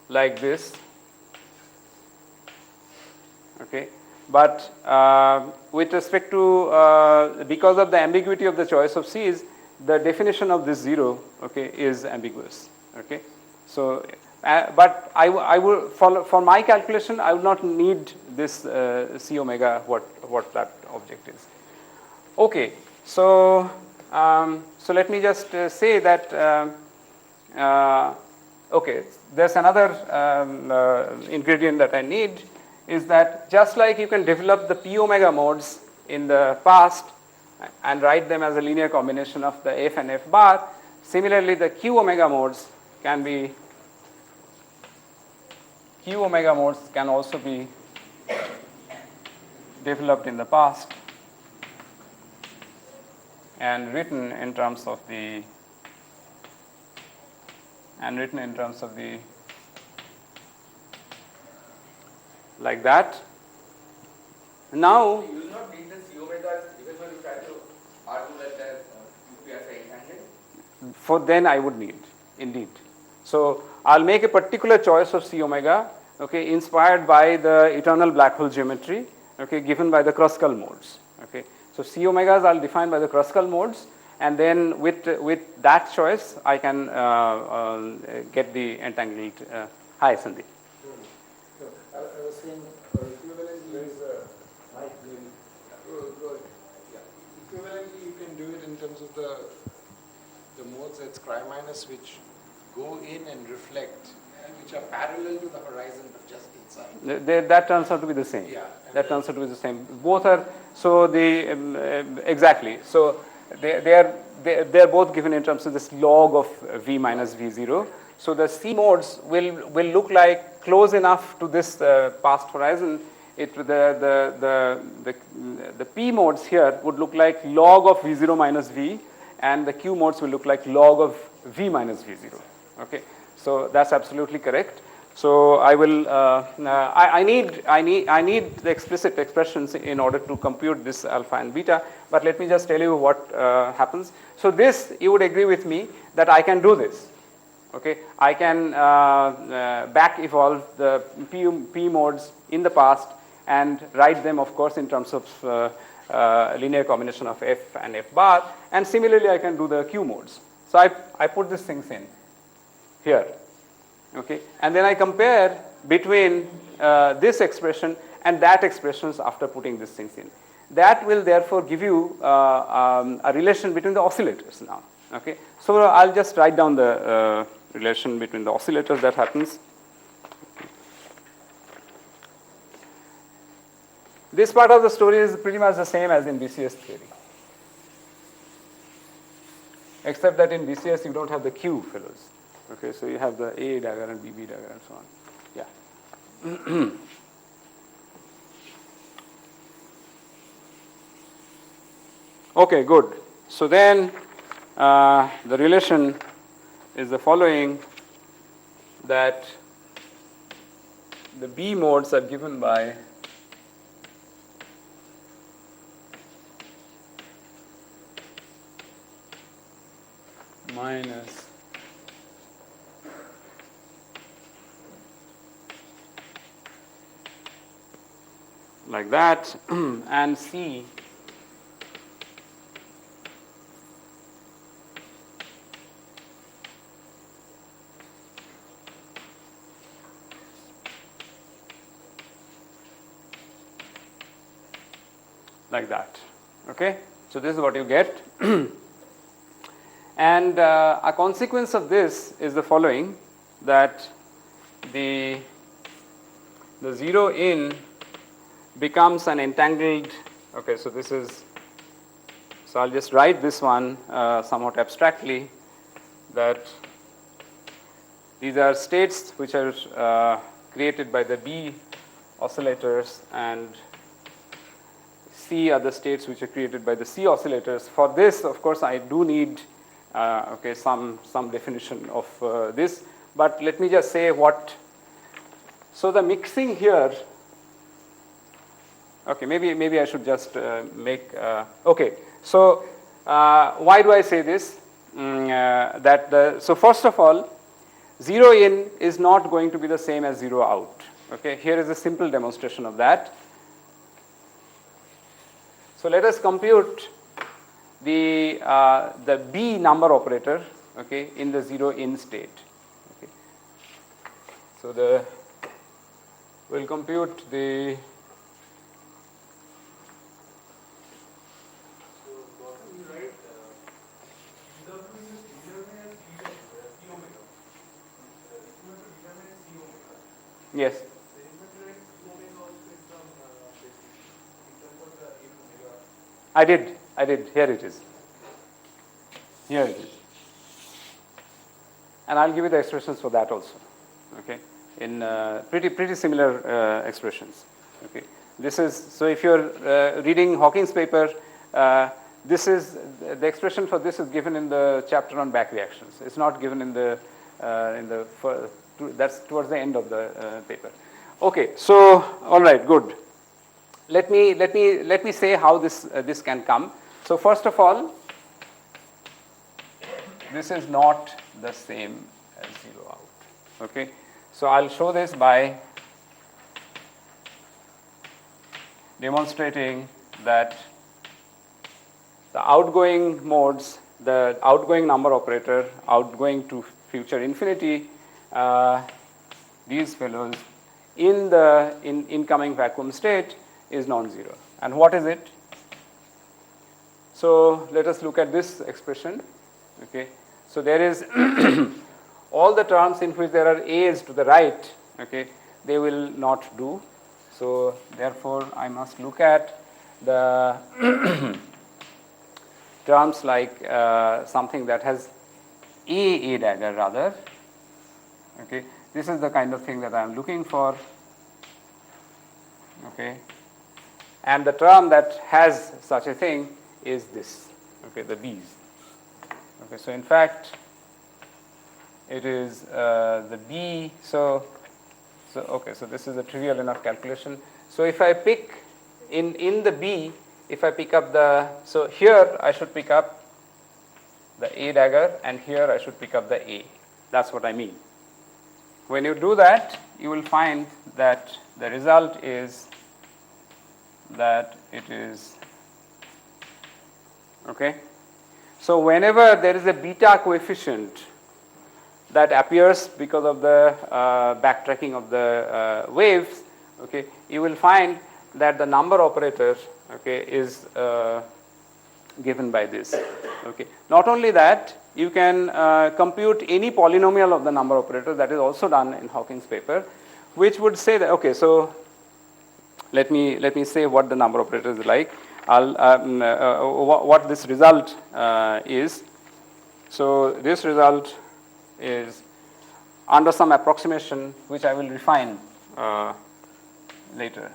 like this, okay, but with respect to, because of the ambiguity of the choice of C's, the definition of this zero, okay, is ambiguous, okay. So but I will, for my calculation, I would not need this C omega, what that object is. Okay, so so let me just say that okay, there's another ingredient that I need, is that just like you can develop the P omega modes in the past and write them as a linear combination of the F and F bar, similarly the Q omega modes can also be developed in the past and written in terms of the like that. Now you will not need the C omega even when you try to argue that the QPS are entangled? For then I would need. indeed. So I'll make a particular choice of C omega, okay, inspired by the eternal black hole geometry, okay, given by the Kruskal modes. Okay. So C omegas I'll define by the Kruskal modes, and then with that choice I can get the entangled. Hi, Sandeep. I was saying, equivalently, there is a equivalently you can do it in terms of the modes that's cry minus, which go in and reflect, which are parallel to the horizon but just inside. That turns out to be the same. Yeah. That turns out to be the same. Both are, so the exactly. So they are both given in terms of this log of V minus V0. So the C modes will look like close enough to this past horizon. The P modes here would look like log of V0 minus V, and the Q modes will look like log of V minus V0. Okay, so that's absolutely correct. So I will I need the explicit expressions in order to compute this alpha and beta. But let me just tell you what happens. So this, you would agree with me that I can do this. Okay, I can back evolve the P modes in the past and write them, of course, in terms of linear combination of F and F bar, and similarly I can do the Q modes. So I put these things in here, okay, and then I compare between this expression and that expressions after putting these things in. That will therefore give you a relation between the oscillators now. Okay, so I'll just write down the relation between the oscillators that happens. This part of the story is pretty much the same as in BCS theory, except that in BCS you don't have the Q fellows. Okay, so you have the A dagger and BB dagger and so on. Yeah. Okay, good. So then the relation is the following, that the B modes are given by minus like that, and C like that. Okay, so this is what you get. And a consequence of this is the following, that the 0 in becomes an entangled, okay, so this is, so I'll just write this one somewhat abstractly, that these are states which are created by the B oscillators, and C are the states which are created by the C oscillators. For this, of course, I do need okay, some definition of this, but let me just say what. So the mixing here. Okay, maybe I should just make. Okay, so why do I say this? So first of all, 0 in is not going to be the same as 0 out. Okay, here is a simple demonstration of that. So let us compute the B number operator, okay, in the 0 in state. Okay. So we'll compute the. Yes. I did. Here it is. Here it is. And I'll give you the expressions for that also. Okay. In pretty similar expressions. Okay. This is, so if you're reading Hawkings' paper, this is the expression for this is given in the chapter on back reactions. It's not given in the that's towards the end of the paper. Okay. So all right, good. Let me say how this can come. So first of all, this is not the same 0 out. Okay, so I'll show this by demonstrating that the outgoing modes, the outgoing number operator, outgoing to future infinity, these fellows in the incoming vacuum state is non-zero. And what is it? So let us look at this expression. Okay, so there is all the terms in which there are a's to the right. Okay, they will not do. So therefore, I must look at the terms like something that has a dagger rather. Okay, this is the kind of thing that I am looking for. Okay, and the term that has such a thing is this. Okay, the b's. Okay, so in fact, it is the b. So okay, so this is a trivial enough calculation. So if I pick in the b, if I pick up the, so here I should pick up the a dagger, and here I should pick up the a. That's what I mean. When you do that, you will find that the result is that it is, okay. So whenever there is a beta coefficient that appears because of the backtracking of the waves, okay, you will find that the number operator, okay, is given by this. Okay. Not only that, you can compute any polynomial of the number operator. That is also done in Hawkings' paper, which would say that, okay, so let me say what the number operator is like. What this result is. So this result is under some approximation which I will refine later.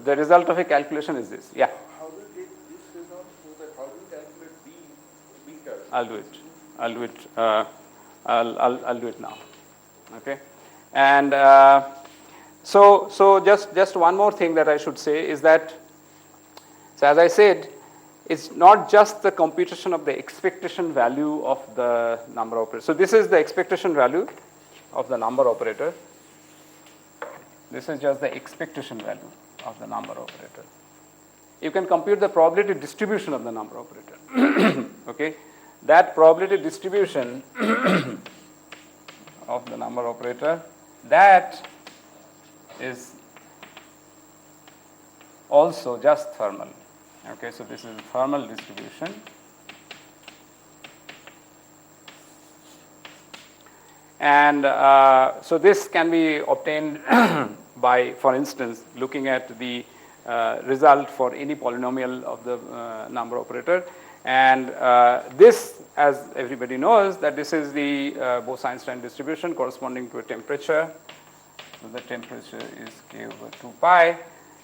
The result of a calculation is this. Yeah. How do you take this result so that how do you calculate beta? I'll do it. I'll do it now. Okay. And so just one more thing that I should say is that, so as I said, it's not just the computation of the expectation value of the number operator. So this is the expectation value of the number operator. This is just the expectation value of the number operator. You can compute the probability distribution of the number operator. Okay, that probability distribution of the number operator, that is also just thermal. Okay, so this is thermal distribution. And so this can be obtained by, for instance, looking at the result for any polynomial of the number operator. And this, as everybody knows, that this is the Bose-Einstein distribution corresponding to a temperature. So the temperature is K over 2 pi.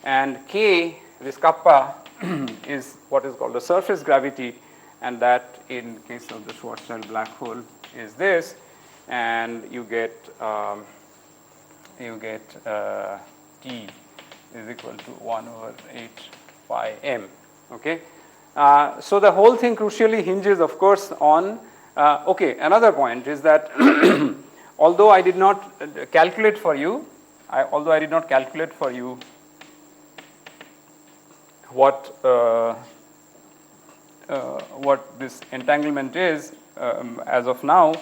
And K, this kappa, is what is called the surface gravity. And that, in case of the Schwarzschild black hole, is this. And you get T is equal to 1 over 8 pi m. Okay. So the whole thing crucially hinges, of course, on, okay, another point is that although I did not calculate for you, what this entanglement is as of now,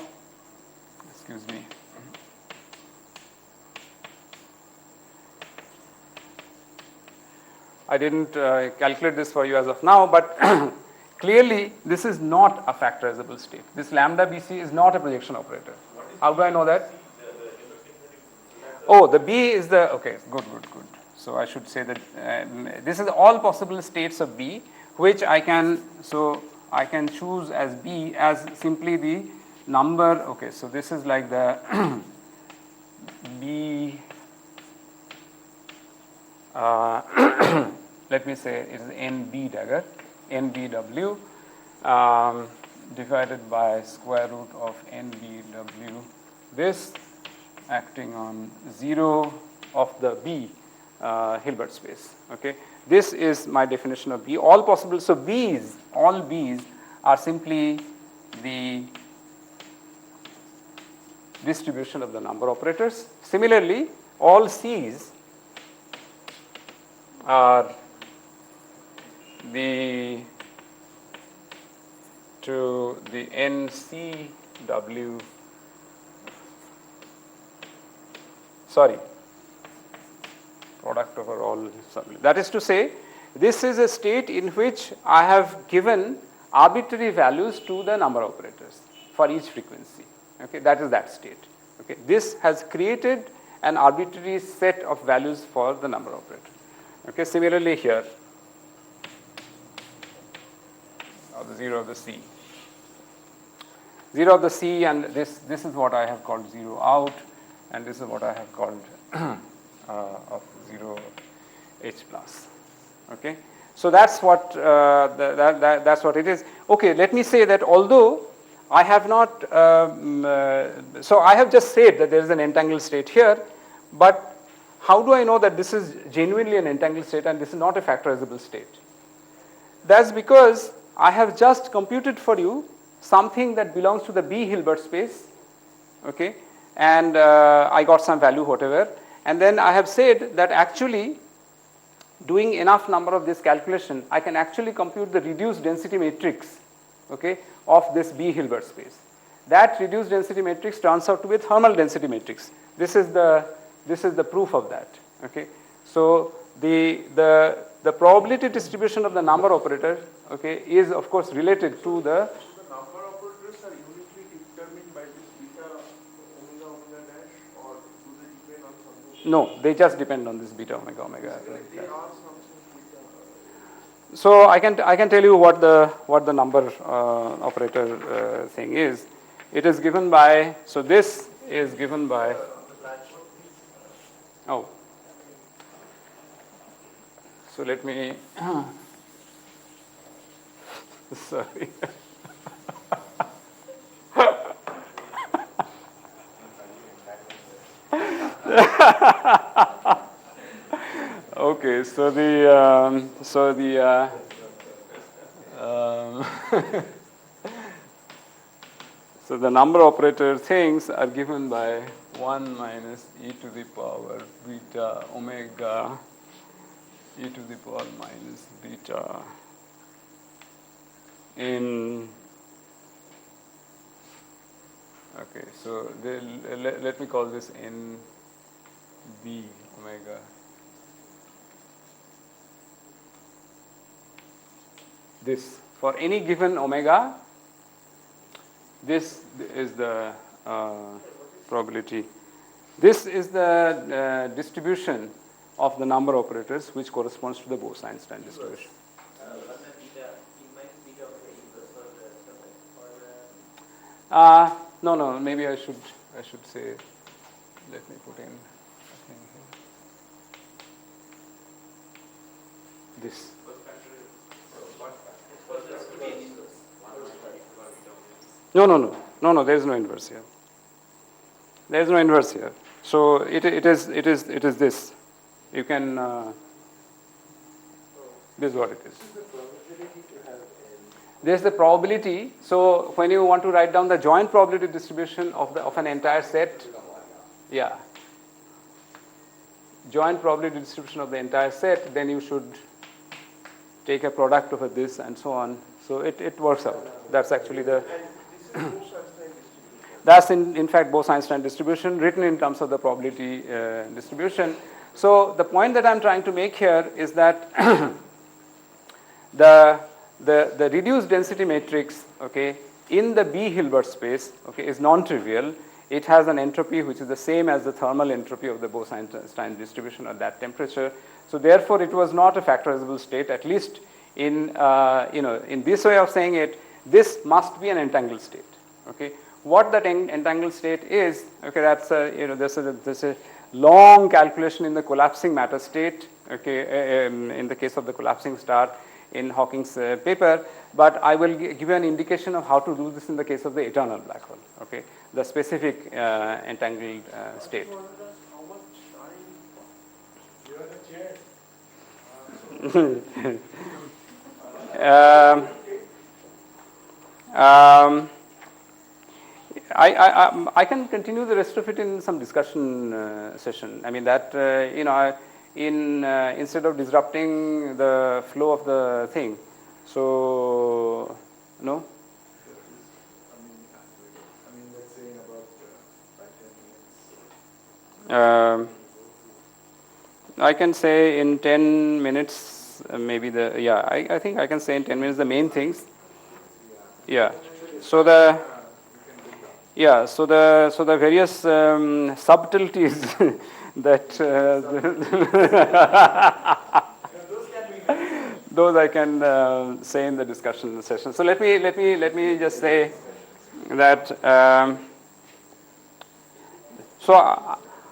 excuse me. I didn't calculate this for you as of now, but clearly this is not a factorizable state. This lambda BC is not a projection operator. How do I know that? Oh, the B is the, okay, good. So I should say that this is all possible states of B, which I can choose as B as simply the number. Okay, so this is like the B. Let me say it is NB dagger, NBW divided by square root of NBW, this acting on 0 of the B Hilbert space. Okay, this is my definition of B. All possible, so B's, all B's are simply the distribution of the number operators. Similarly, all C's are the to the NCW, sorry, product over all. That is to say, this is a state in which I have given arbitrary values to the number operators for each frequency. Okay, that is that state. Okay, this has created an arbitrary set of values for the number operator. Okay, similarly here, the 0 of the C. 0 of the C, and this is what I have called 0 out, and this is what I have called of 0 H plus. Okay, so that's what that's what it is. Okay, let me say that although I have not, so I have just said that there is an entangled state here, but how do I know that this is genuinely an entangled state and this is not a factorizable state? That's because I have just computed for you something that belongs to the B Hilbert space, okay, and I got some value whatever, and then I have said that actually doing enough number of this calculation, I can actually compute the reduced density matrix, okay, of this B Hilbert space. That reduced density matrix turns out to be a thermal density matrix. This is the proof of that. Okay, so the probability distribution of the number operator, okay, is of course related to the. The number operators are uniquely determined by this beta omega dash, or do they depend on something? No, they just depend on this beta omega. They are something beta. So I can tell you what the number operator thing is. It is given by, so this is given by, oh, so let me, sorry. Okay, so so the number operator things are given by 1 minus e to the power beta omega e to the power minus beta in, okay, so let me call this in b omega. This, for any given omega, this is the probability. This is the distribution of the number operators which corresponds to the Bose-Einstein distribution. No, maybe I should say, let me put in a thing here. This. No, there is no inverse here. There is no inverse here. So it is this. You can, this is what it is. There's the probability. So when you want to write down the joint probability distribution of an entire set, yeah, joint probability distribution of the entire set, then you should take a product over this and so on. So it works out. That's actually the. That's in fact Bose-Einstein distribution written in terms of the probability distribution. So the point that I'm trying to make here is that the reduced density matrix, okay, in the B Hilbert space, okay, is non-trivial. It has an entropy which is the same as the thermal entropy of the Bose-Einstein distribution at that temperature. So therefore, it was not a factorizable state. At least in in this way of saying it, this must be an entangled state. Okay, what that entangled state is, okay, that's there's a long calculation in the collapsing matter state. Okay, in the case of the collapsing star in Hawking's paper, but I will give you an indication of how to do this in the case of the eternal black hole. Okay, the specific entangled state. How much time? You are the chair. 1 I can continue the rest of it in some discussion session. I mean that instead of disrupting the flow of the thing, so no. Let's say in about 5-10 minutes. I can say in 10 minutes, maybe I think I can say in 10 minutes the main things. Yeah. So the various subtleties that those I can say in the discussion session. So let me just say that. So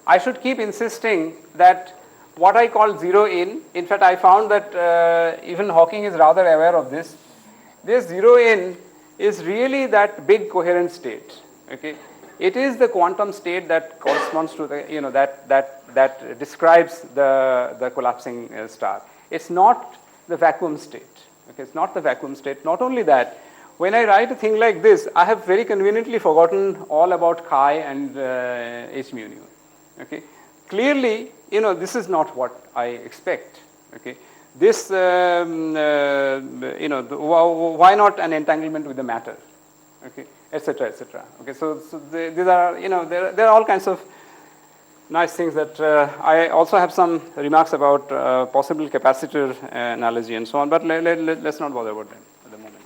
I should keep insisting that what I call zero in fact I found that even Hawking is rather aware of this. This zero in is really that big coherent state. Okay, it is the quantum state that corresponds to the that describes the collapsing star. It's not the vacuum state. Okay, it's not the vacuum state. Not only that, when I write a thing like this, I have very conveniently forgotten all about chi and h mu nu. Okay, clearly, this is not what I expect. Okay, this why not an entanglement with the matter? Okay, etc. etc. Okay, so these are there are all kinds of nice things that I also have some remarks about possible capacitor analogy and so on, but let's not bother about them at the moment.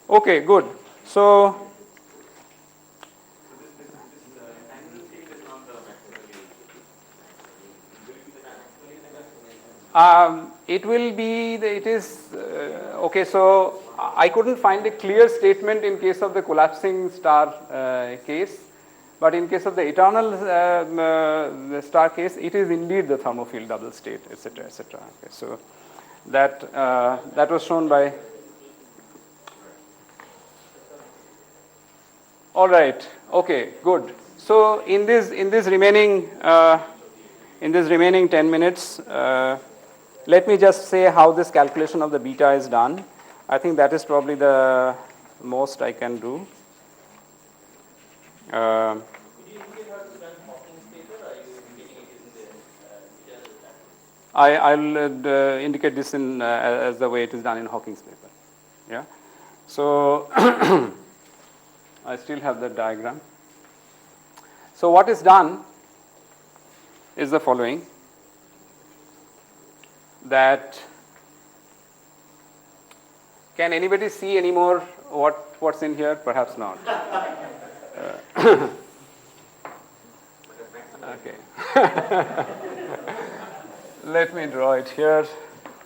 Okay, good. So it will be, it is, okay, so I couldn't find a clear statement in case of the collapsing star case, but in case of the eternal the star case, it is indeed the thermophile double state, etc., etc. Okay, so that was shown by. All right. Okay. Good. So in this remaining 10 minutes, let me just say how this calculation of the beta is done. I think that is probably the most I can do. Could you indicate how to run Hawking's paper, or are you indicating it in the I'll indicate this in as the way it is done in Hawking's paper. Yeah. So I still have the diagram. So what is done is the following, that can anybody see any more what's in here? Perhaps not. Okay. Let me draw it here. So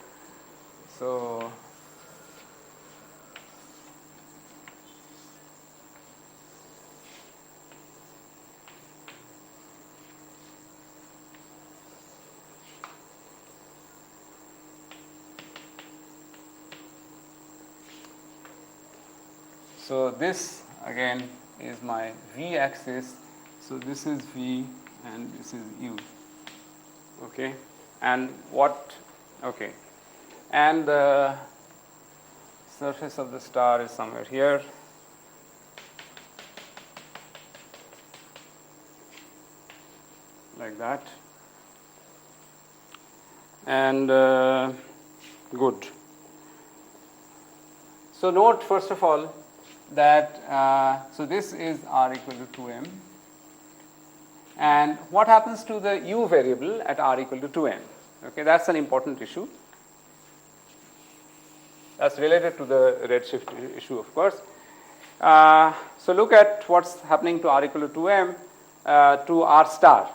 this again is my v axis. So this is v and this is u. Okay, and what? Okay, and the surface of the star is somewhere here. Like that. And good. So note first of all that so this is r equal to 2m, and what happens to the u variable at r equal to 2m? Okay, that's an important issue. That's related to the redshift issue, of course. So look at what's happening to r equal to 2m to r star.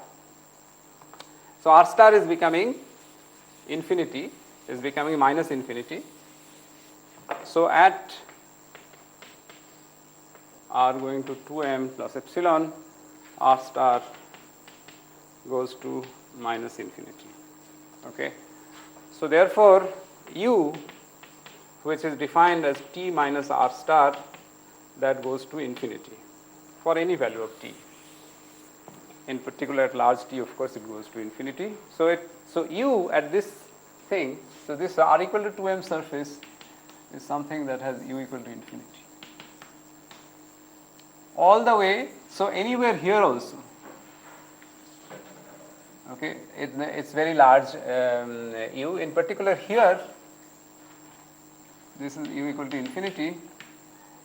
So r star is becoming infinity, is becoming minus infinity. So at r going to 2m plus epsilon, r star goes to minus infinity. Okay. So therefore, u, which is defined as t minus r star, that goes to infinity for any value of t. In particular, at large t, of course, it goes to infinity. So u at this thing, so this r equal to 2m surface is something that has u equal to infinity. all the way, so anywhere here also. Okay, it's very large u. In particular here, this is u equal to infinity,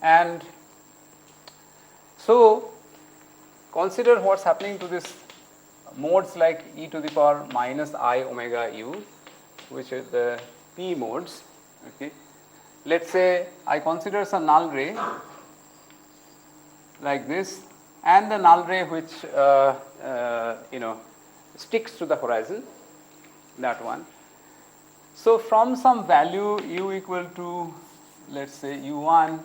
and so consider what's happening to this modes like e to the power minus I omega u, which is the p modes. Okay, let's say I consider some null ray like this, and the null ray which sticks to the horizon, that one. So from some value u equal to, let's say u1,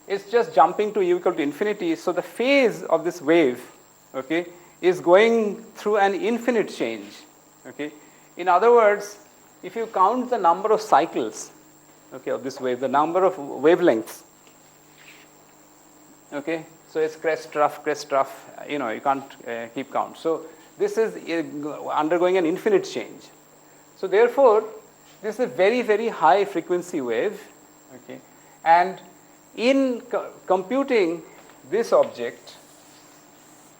it's just jumping to u equal to infinity. So the phase of this wave, okay, is going through an infinite change. Okay, in other words, if you count the number of cycles, okay, of this wave, the number of wavelengths, okay, so it's crest trough, you can't keep count. So this is undergoing an infinite change. So therefore, this is a very, very high frequency wave, okay, and in computing this object,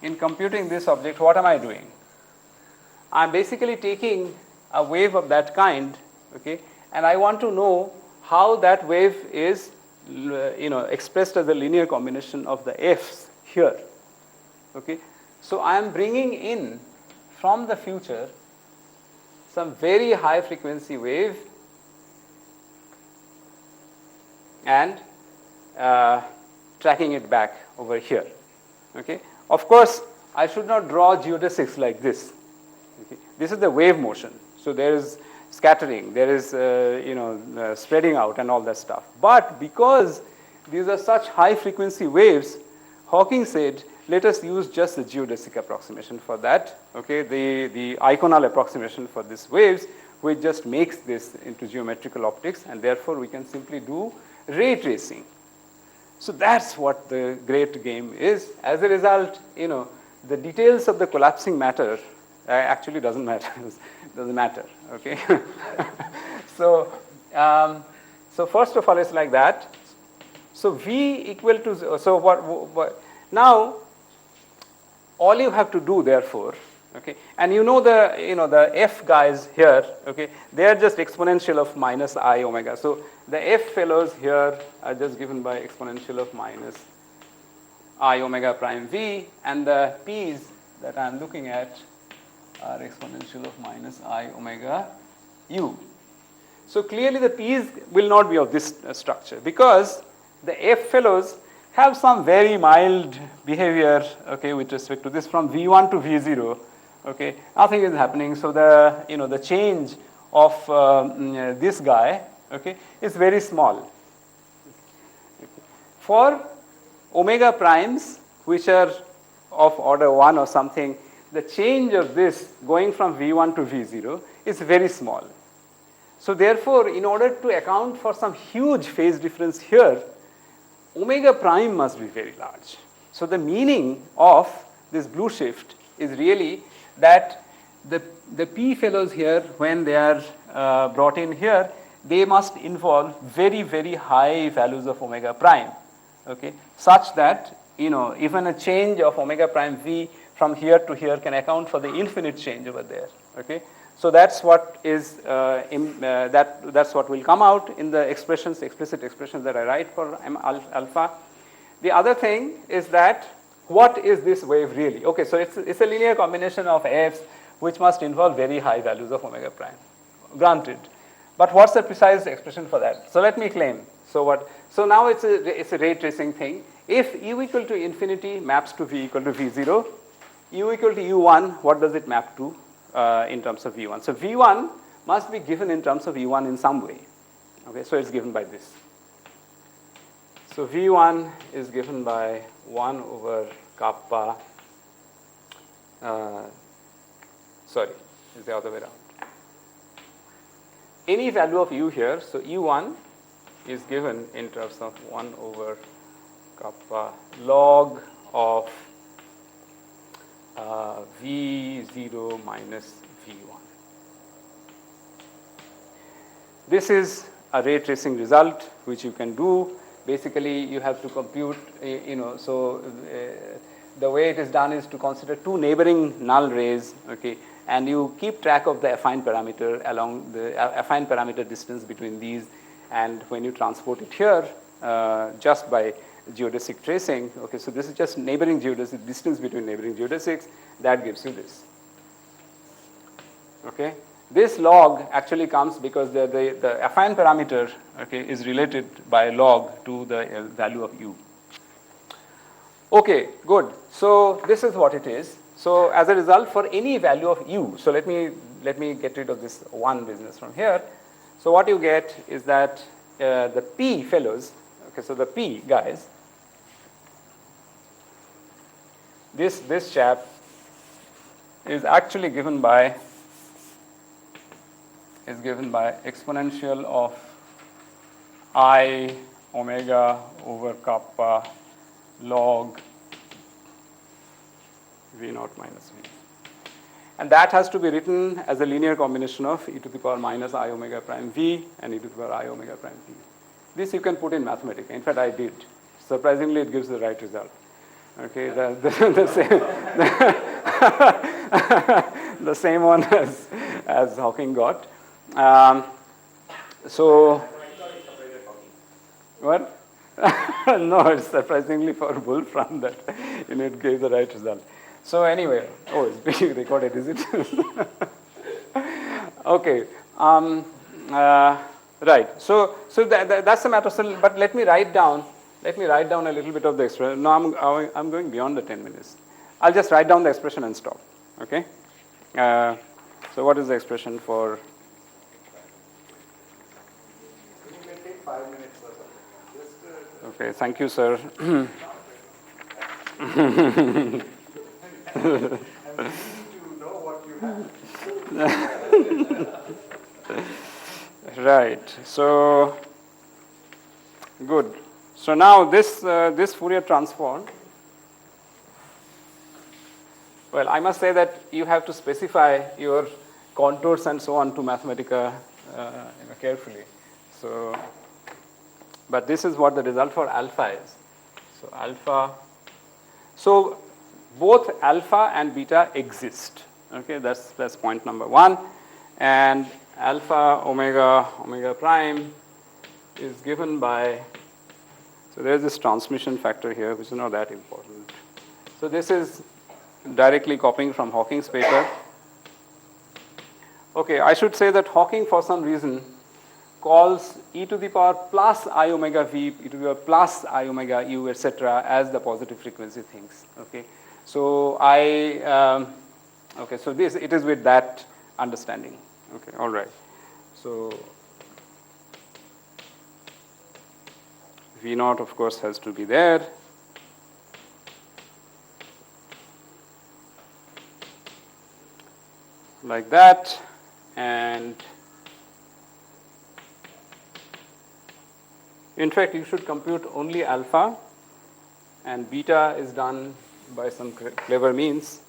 what am I doing? I'm basically taking a wave of that kind, okay, and I want to know how that wave is expressed as a linear combination of the f's here. Okay, so I am bringing in from the future some very high frequency wave and tracking it back over here. Okay, of course, I should not draw geodesics like this. Okay, this is the wave motion. So there is scattering, there is spreading out and all that stuff. But because these are such high frequency waves, Hawkins said, let us use just the geodesic approximation for that. Okay, the iconal approximation for these waves, which just makes this into geometrical optics, and therefore we can simply do ray tracing. So that's what the great game is. As a result, the details of the collapsing matter actually doesn't matter. Okay. So first of all, it's like that. So V equal to, so what now all you have to do therefore, okay, and the F guys here, okay, they are just exponential of minus I omega. So the F fellows here are just given by exponential of minus I omega prime V, and the P's that I am looking at are exponential of minus I omega U. So clearly the P's will not be of this structure, because the F fellows have some very mild behavior, okay, with respect to this from V1 to V0, okay, nothing is happening. So the change of this guy, okay, is very small. For omega primes, which are of order 1 or something, the change of this going from V1 to V0 is very small. So therefore, in order to account for some huge phase difference here, omega prime must be very large. So the meaning of this blue shift is really that the P fellows here, when they are brought in here, they must involve very, very high values of omega prime, okay, such that even a change of omega prime V from here to here can account for the infinite change over there. Okay, so that's what is that's what will come out in the expressions, explicit expressions that I write for M alpha. The other thing is that what is this wave really? Okay, so it's a linear combination of f's which must involve very high values of omega prime. Granted, but what's the precise expression for that? So let me claim. So now it's a ray tracing thing. If u equal to infinity maps to v equal to v0, u equal to u1, what does it map to in terms of v1? So v1 must be given in terms of u1 in some way. Okay, so it's given by this. So v1 is given by 1 over kappa. Sorry, it's the other way around. Any value of u here, so u1 is given in terms of 1 over kappa log of v0 minus v1. This is a ray tracing result which you can do basically you have to compute, so the way it is done is to consider two neighboring null rays, okay, and you keep track of the affine parameter along the affine parameter distance between these, and when you transport it here just by geodesic tracing, okay, so this is just neighboring geodesic distance between neighboring geodesics, that gives you this. Okay, this log actually comes because the affine parameter, okay, is related by log to the value of u. Okay, good. So this is what it is. So as a result, for any value of u, so let me get rid of this one business from here. So what you get is that the p fellows, okay, so the p guys, this chap is actually given by exponential of I omega over kappa log v naught minus v. And that has to be written as a linear combination of e to the power minus I omega prime v and e to the power I omega prime v. This you can put in Mathematica. In fact, I did. Surprisingly, it gives the right result. Okay, the same the same one as Hawking got. So what? No, it's surprisingly for Wolfram that it gave the right result. So anyway, it's being recorded, is it? Okay. Right. So that's the matter. So, but let me write down a little bit of the expression. No, I'm going beyond the 10 minutes. I'll just write down the expression and stop. Okay. So what is the expression for? You may take 5 minutes or something. Okay. Thank you, sir. I'm beginning to know what you have. Right. So good. So now this Fourier transform. Well, I must say that you have to specify your contours and so on to Mathematica carefully. So, but this is what the result for alpha is. So alpha. So both alpha and beta exist. Okay, that's point number one. And alpha omega prime is given by, so there's this transmission factor here, which is not that important. So this is directly copying from Hawking's paper. Okay, I should say that Hawking, for some reason, calls e to the power plus I omega v, e to the power plus I omega u, etc. as the positive frequency things. Okay, so so it is with that understanding. Okay, all right. So v naught, of course, has to be there. Like that, and in fact, you should compute only alpha, and beta is done by some clever means.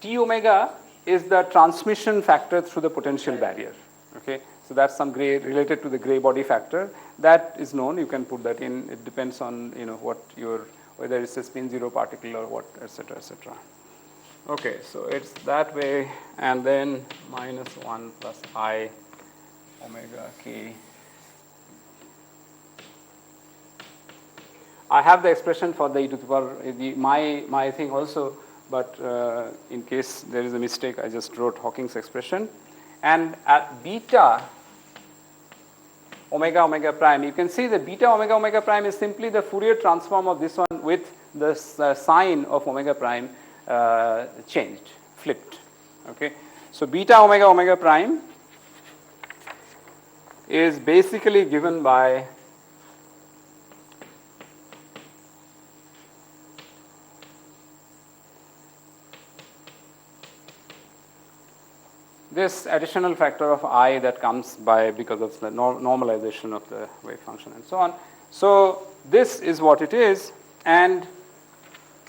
T omega is the transmission factor through the potential barrier. Okay, so that's some related to the gray body factor that is known. You can put that in. It depends on what whether it's a spin zero particle or what, etc., etc. Okay, so it's that way, and then minus 1 plus I omega k. I have the expression for the e to the power my thing also, but in case there is a mistake, I just wrote Hawking's expression. And at beta omega prime, you can see that beta omega prime is simply the Fourier transform of this one with the sign of omega prime changed, flipped. Okay, so beta omega prime is basically given by this additional factor of I that comes by because of the normalization of the wave function and so on. So this is what it is, and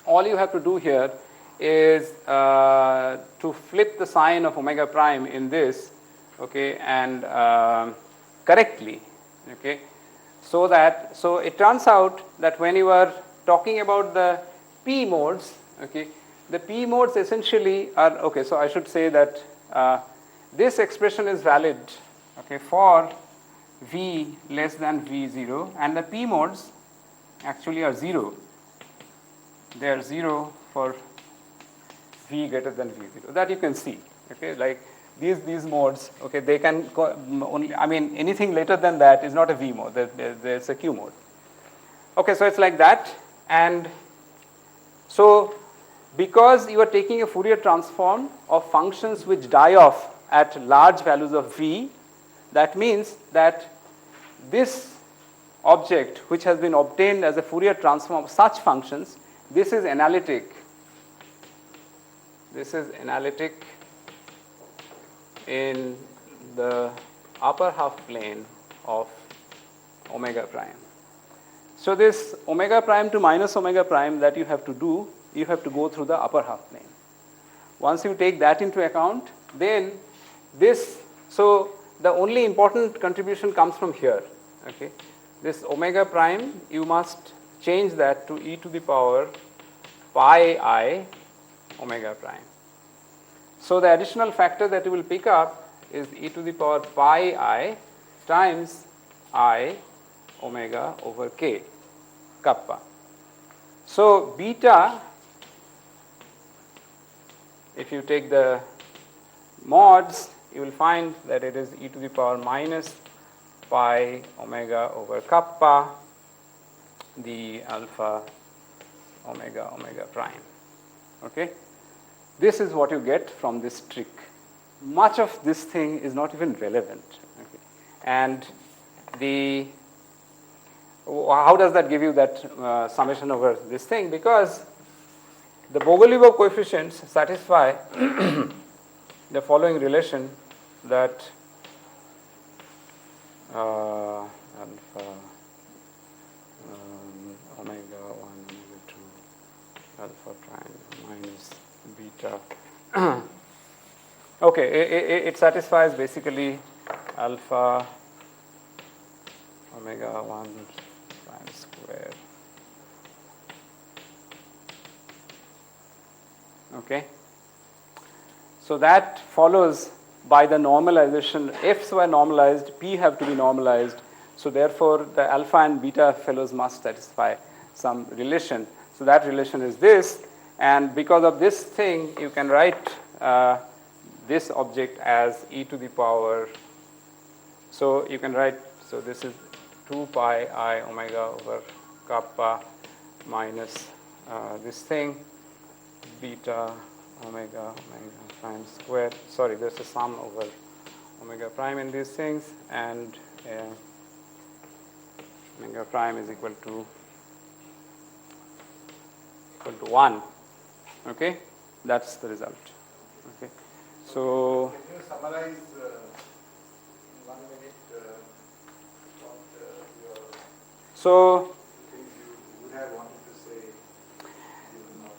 all you have to do here is to flip the sign of omega prime in this, okay, and correctly, Okay, so it turns out that when you are talking about the p modes, okay, the p modes essentially are, okay, so I should say that this expression is valid, okay, for v less than v0, and the p modes actually are 0. They are 0 for v greater than v0. That you can see. Okay, like these modes. Okay, they can only. I mean, anything later than that is not a v mode. There's a q mode. Okay, so it's like that, and so because you are taking a Fourier transform of functions which die off at large values of v, that means that this object which has been obtained as a Fourier transform of such functions, this is analytic. This is analytic in the upper half plane of omega prime. So this omega prime to minus omega prime that you have to do, you have to go through the upper half plane. Once you take that into account, then this, so the only important contribution comes from here. Okay, this omega prime, you must change that to e to the power pi I omega prime. So the additional factor that you will pick up is e to the power pi I times I omega over k, kappa. So beta, if you take the mods, you will find that it is e to the power minus pi omega over kappa, the alpha omega omega prime. Okay, this is what you get from this trick. Much of this thing is not even relevant. Okay, and how does that give you that summation over this thing? Because the Bogoliubov coefficients satisfy the following relation that alpha omega 1 omega 2 alpha prime minus beta. Okay, it satisfies basically alpha omega 1 prime square. Okay, so that follows by the normalization. F's were normalized, p have to be normalized. So therefore, the alpha and beta fellows must satisfy some relation. So that relation is this, and because of this thing, you can write this object as e to the power. So you can write, so this is 2 pi I omega over kappa minus this thing, beta omega omega prime squared. Sorry, there's a sum over omega prime in these things, and omega prime is equal to 1. Okay, that's the result. Okay, so can you summarize in 1 minute what your so things you would have wanted to say?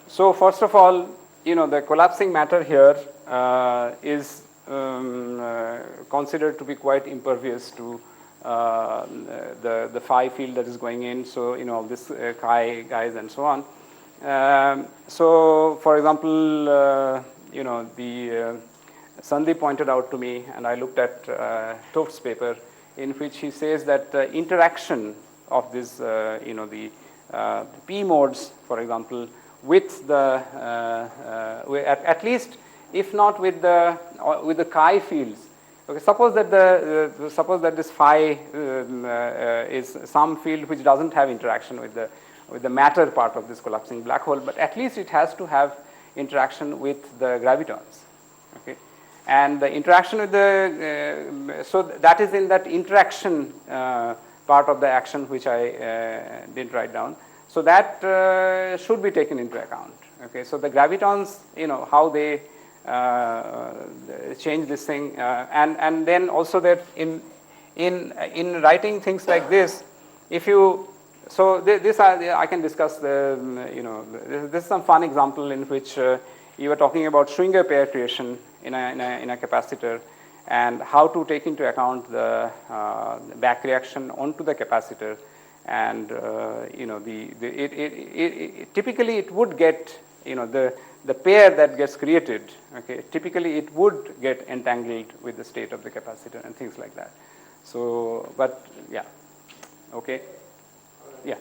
So first of all, the collapsing matter here is considered to be quite impervious to the phi field that is going in. So this chi guys and so on. So for example, the Sandeep pointed out to me, and I looked at Toft's paper, in which he says that the interaction of this, the p modes, for example, with the at least if not with the chi fields. Okay, suppose that this phi is some field which doesn't have interaction with the matter part of this collapsing black hole, but at least it has to have interaction with the gravitons. Okay, and the interaction with the so that is in that interaction part of the action which I didn't write down. So that should be taken into account. Okay, so the gravitons, how they change this thing, and then also that in writing things like this, if you this I can discuss this is some fun example in which you are talking about Schwinger pair creation in a capacitor, and how to take into account the back reaction onto the capacitor, and typically it would get, the pair that gets created, okay, typically it would get entangled with the state of the capacitor and things like that. So, but yeah, okay, yeah.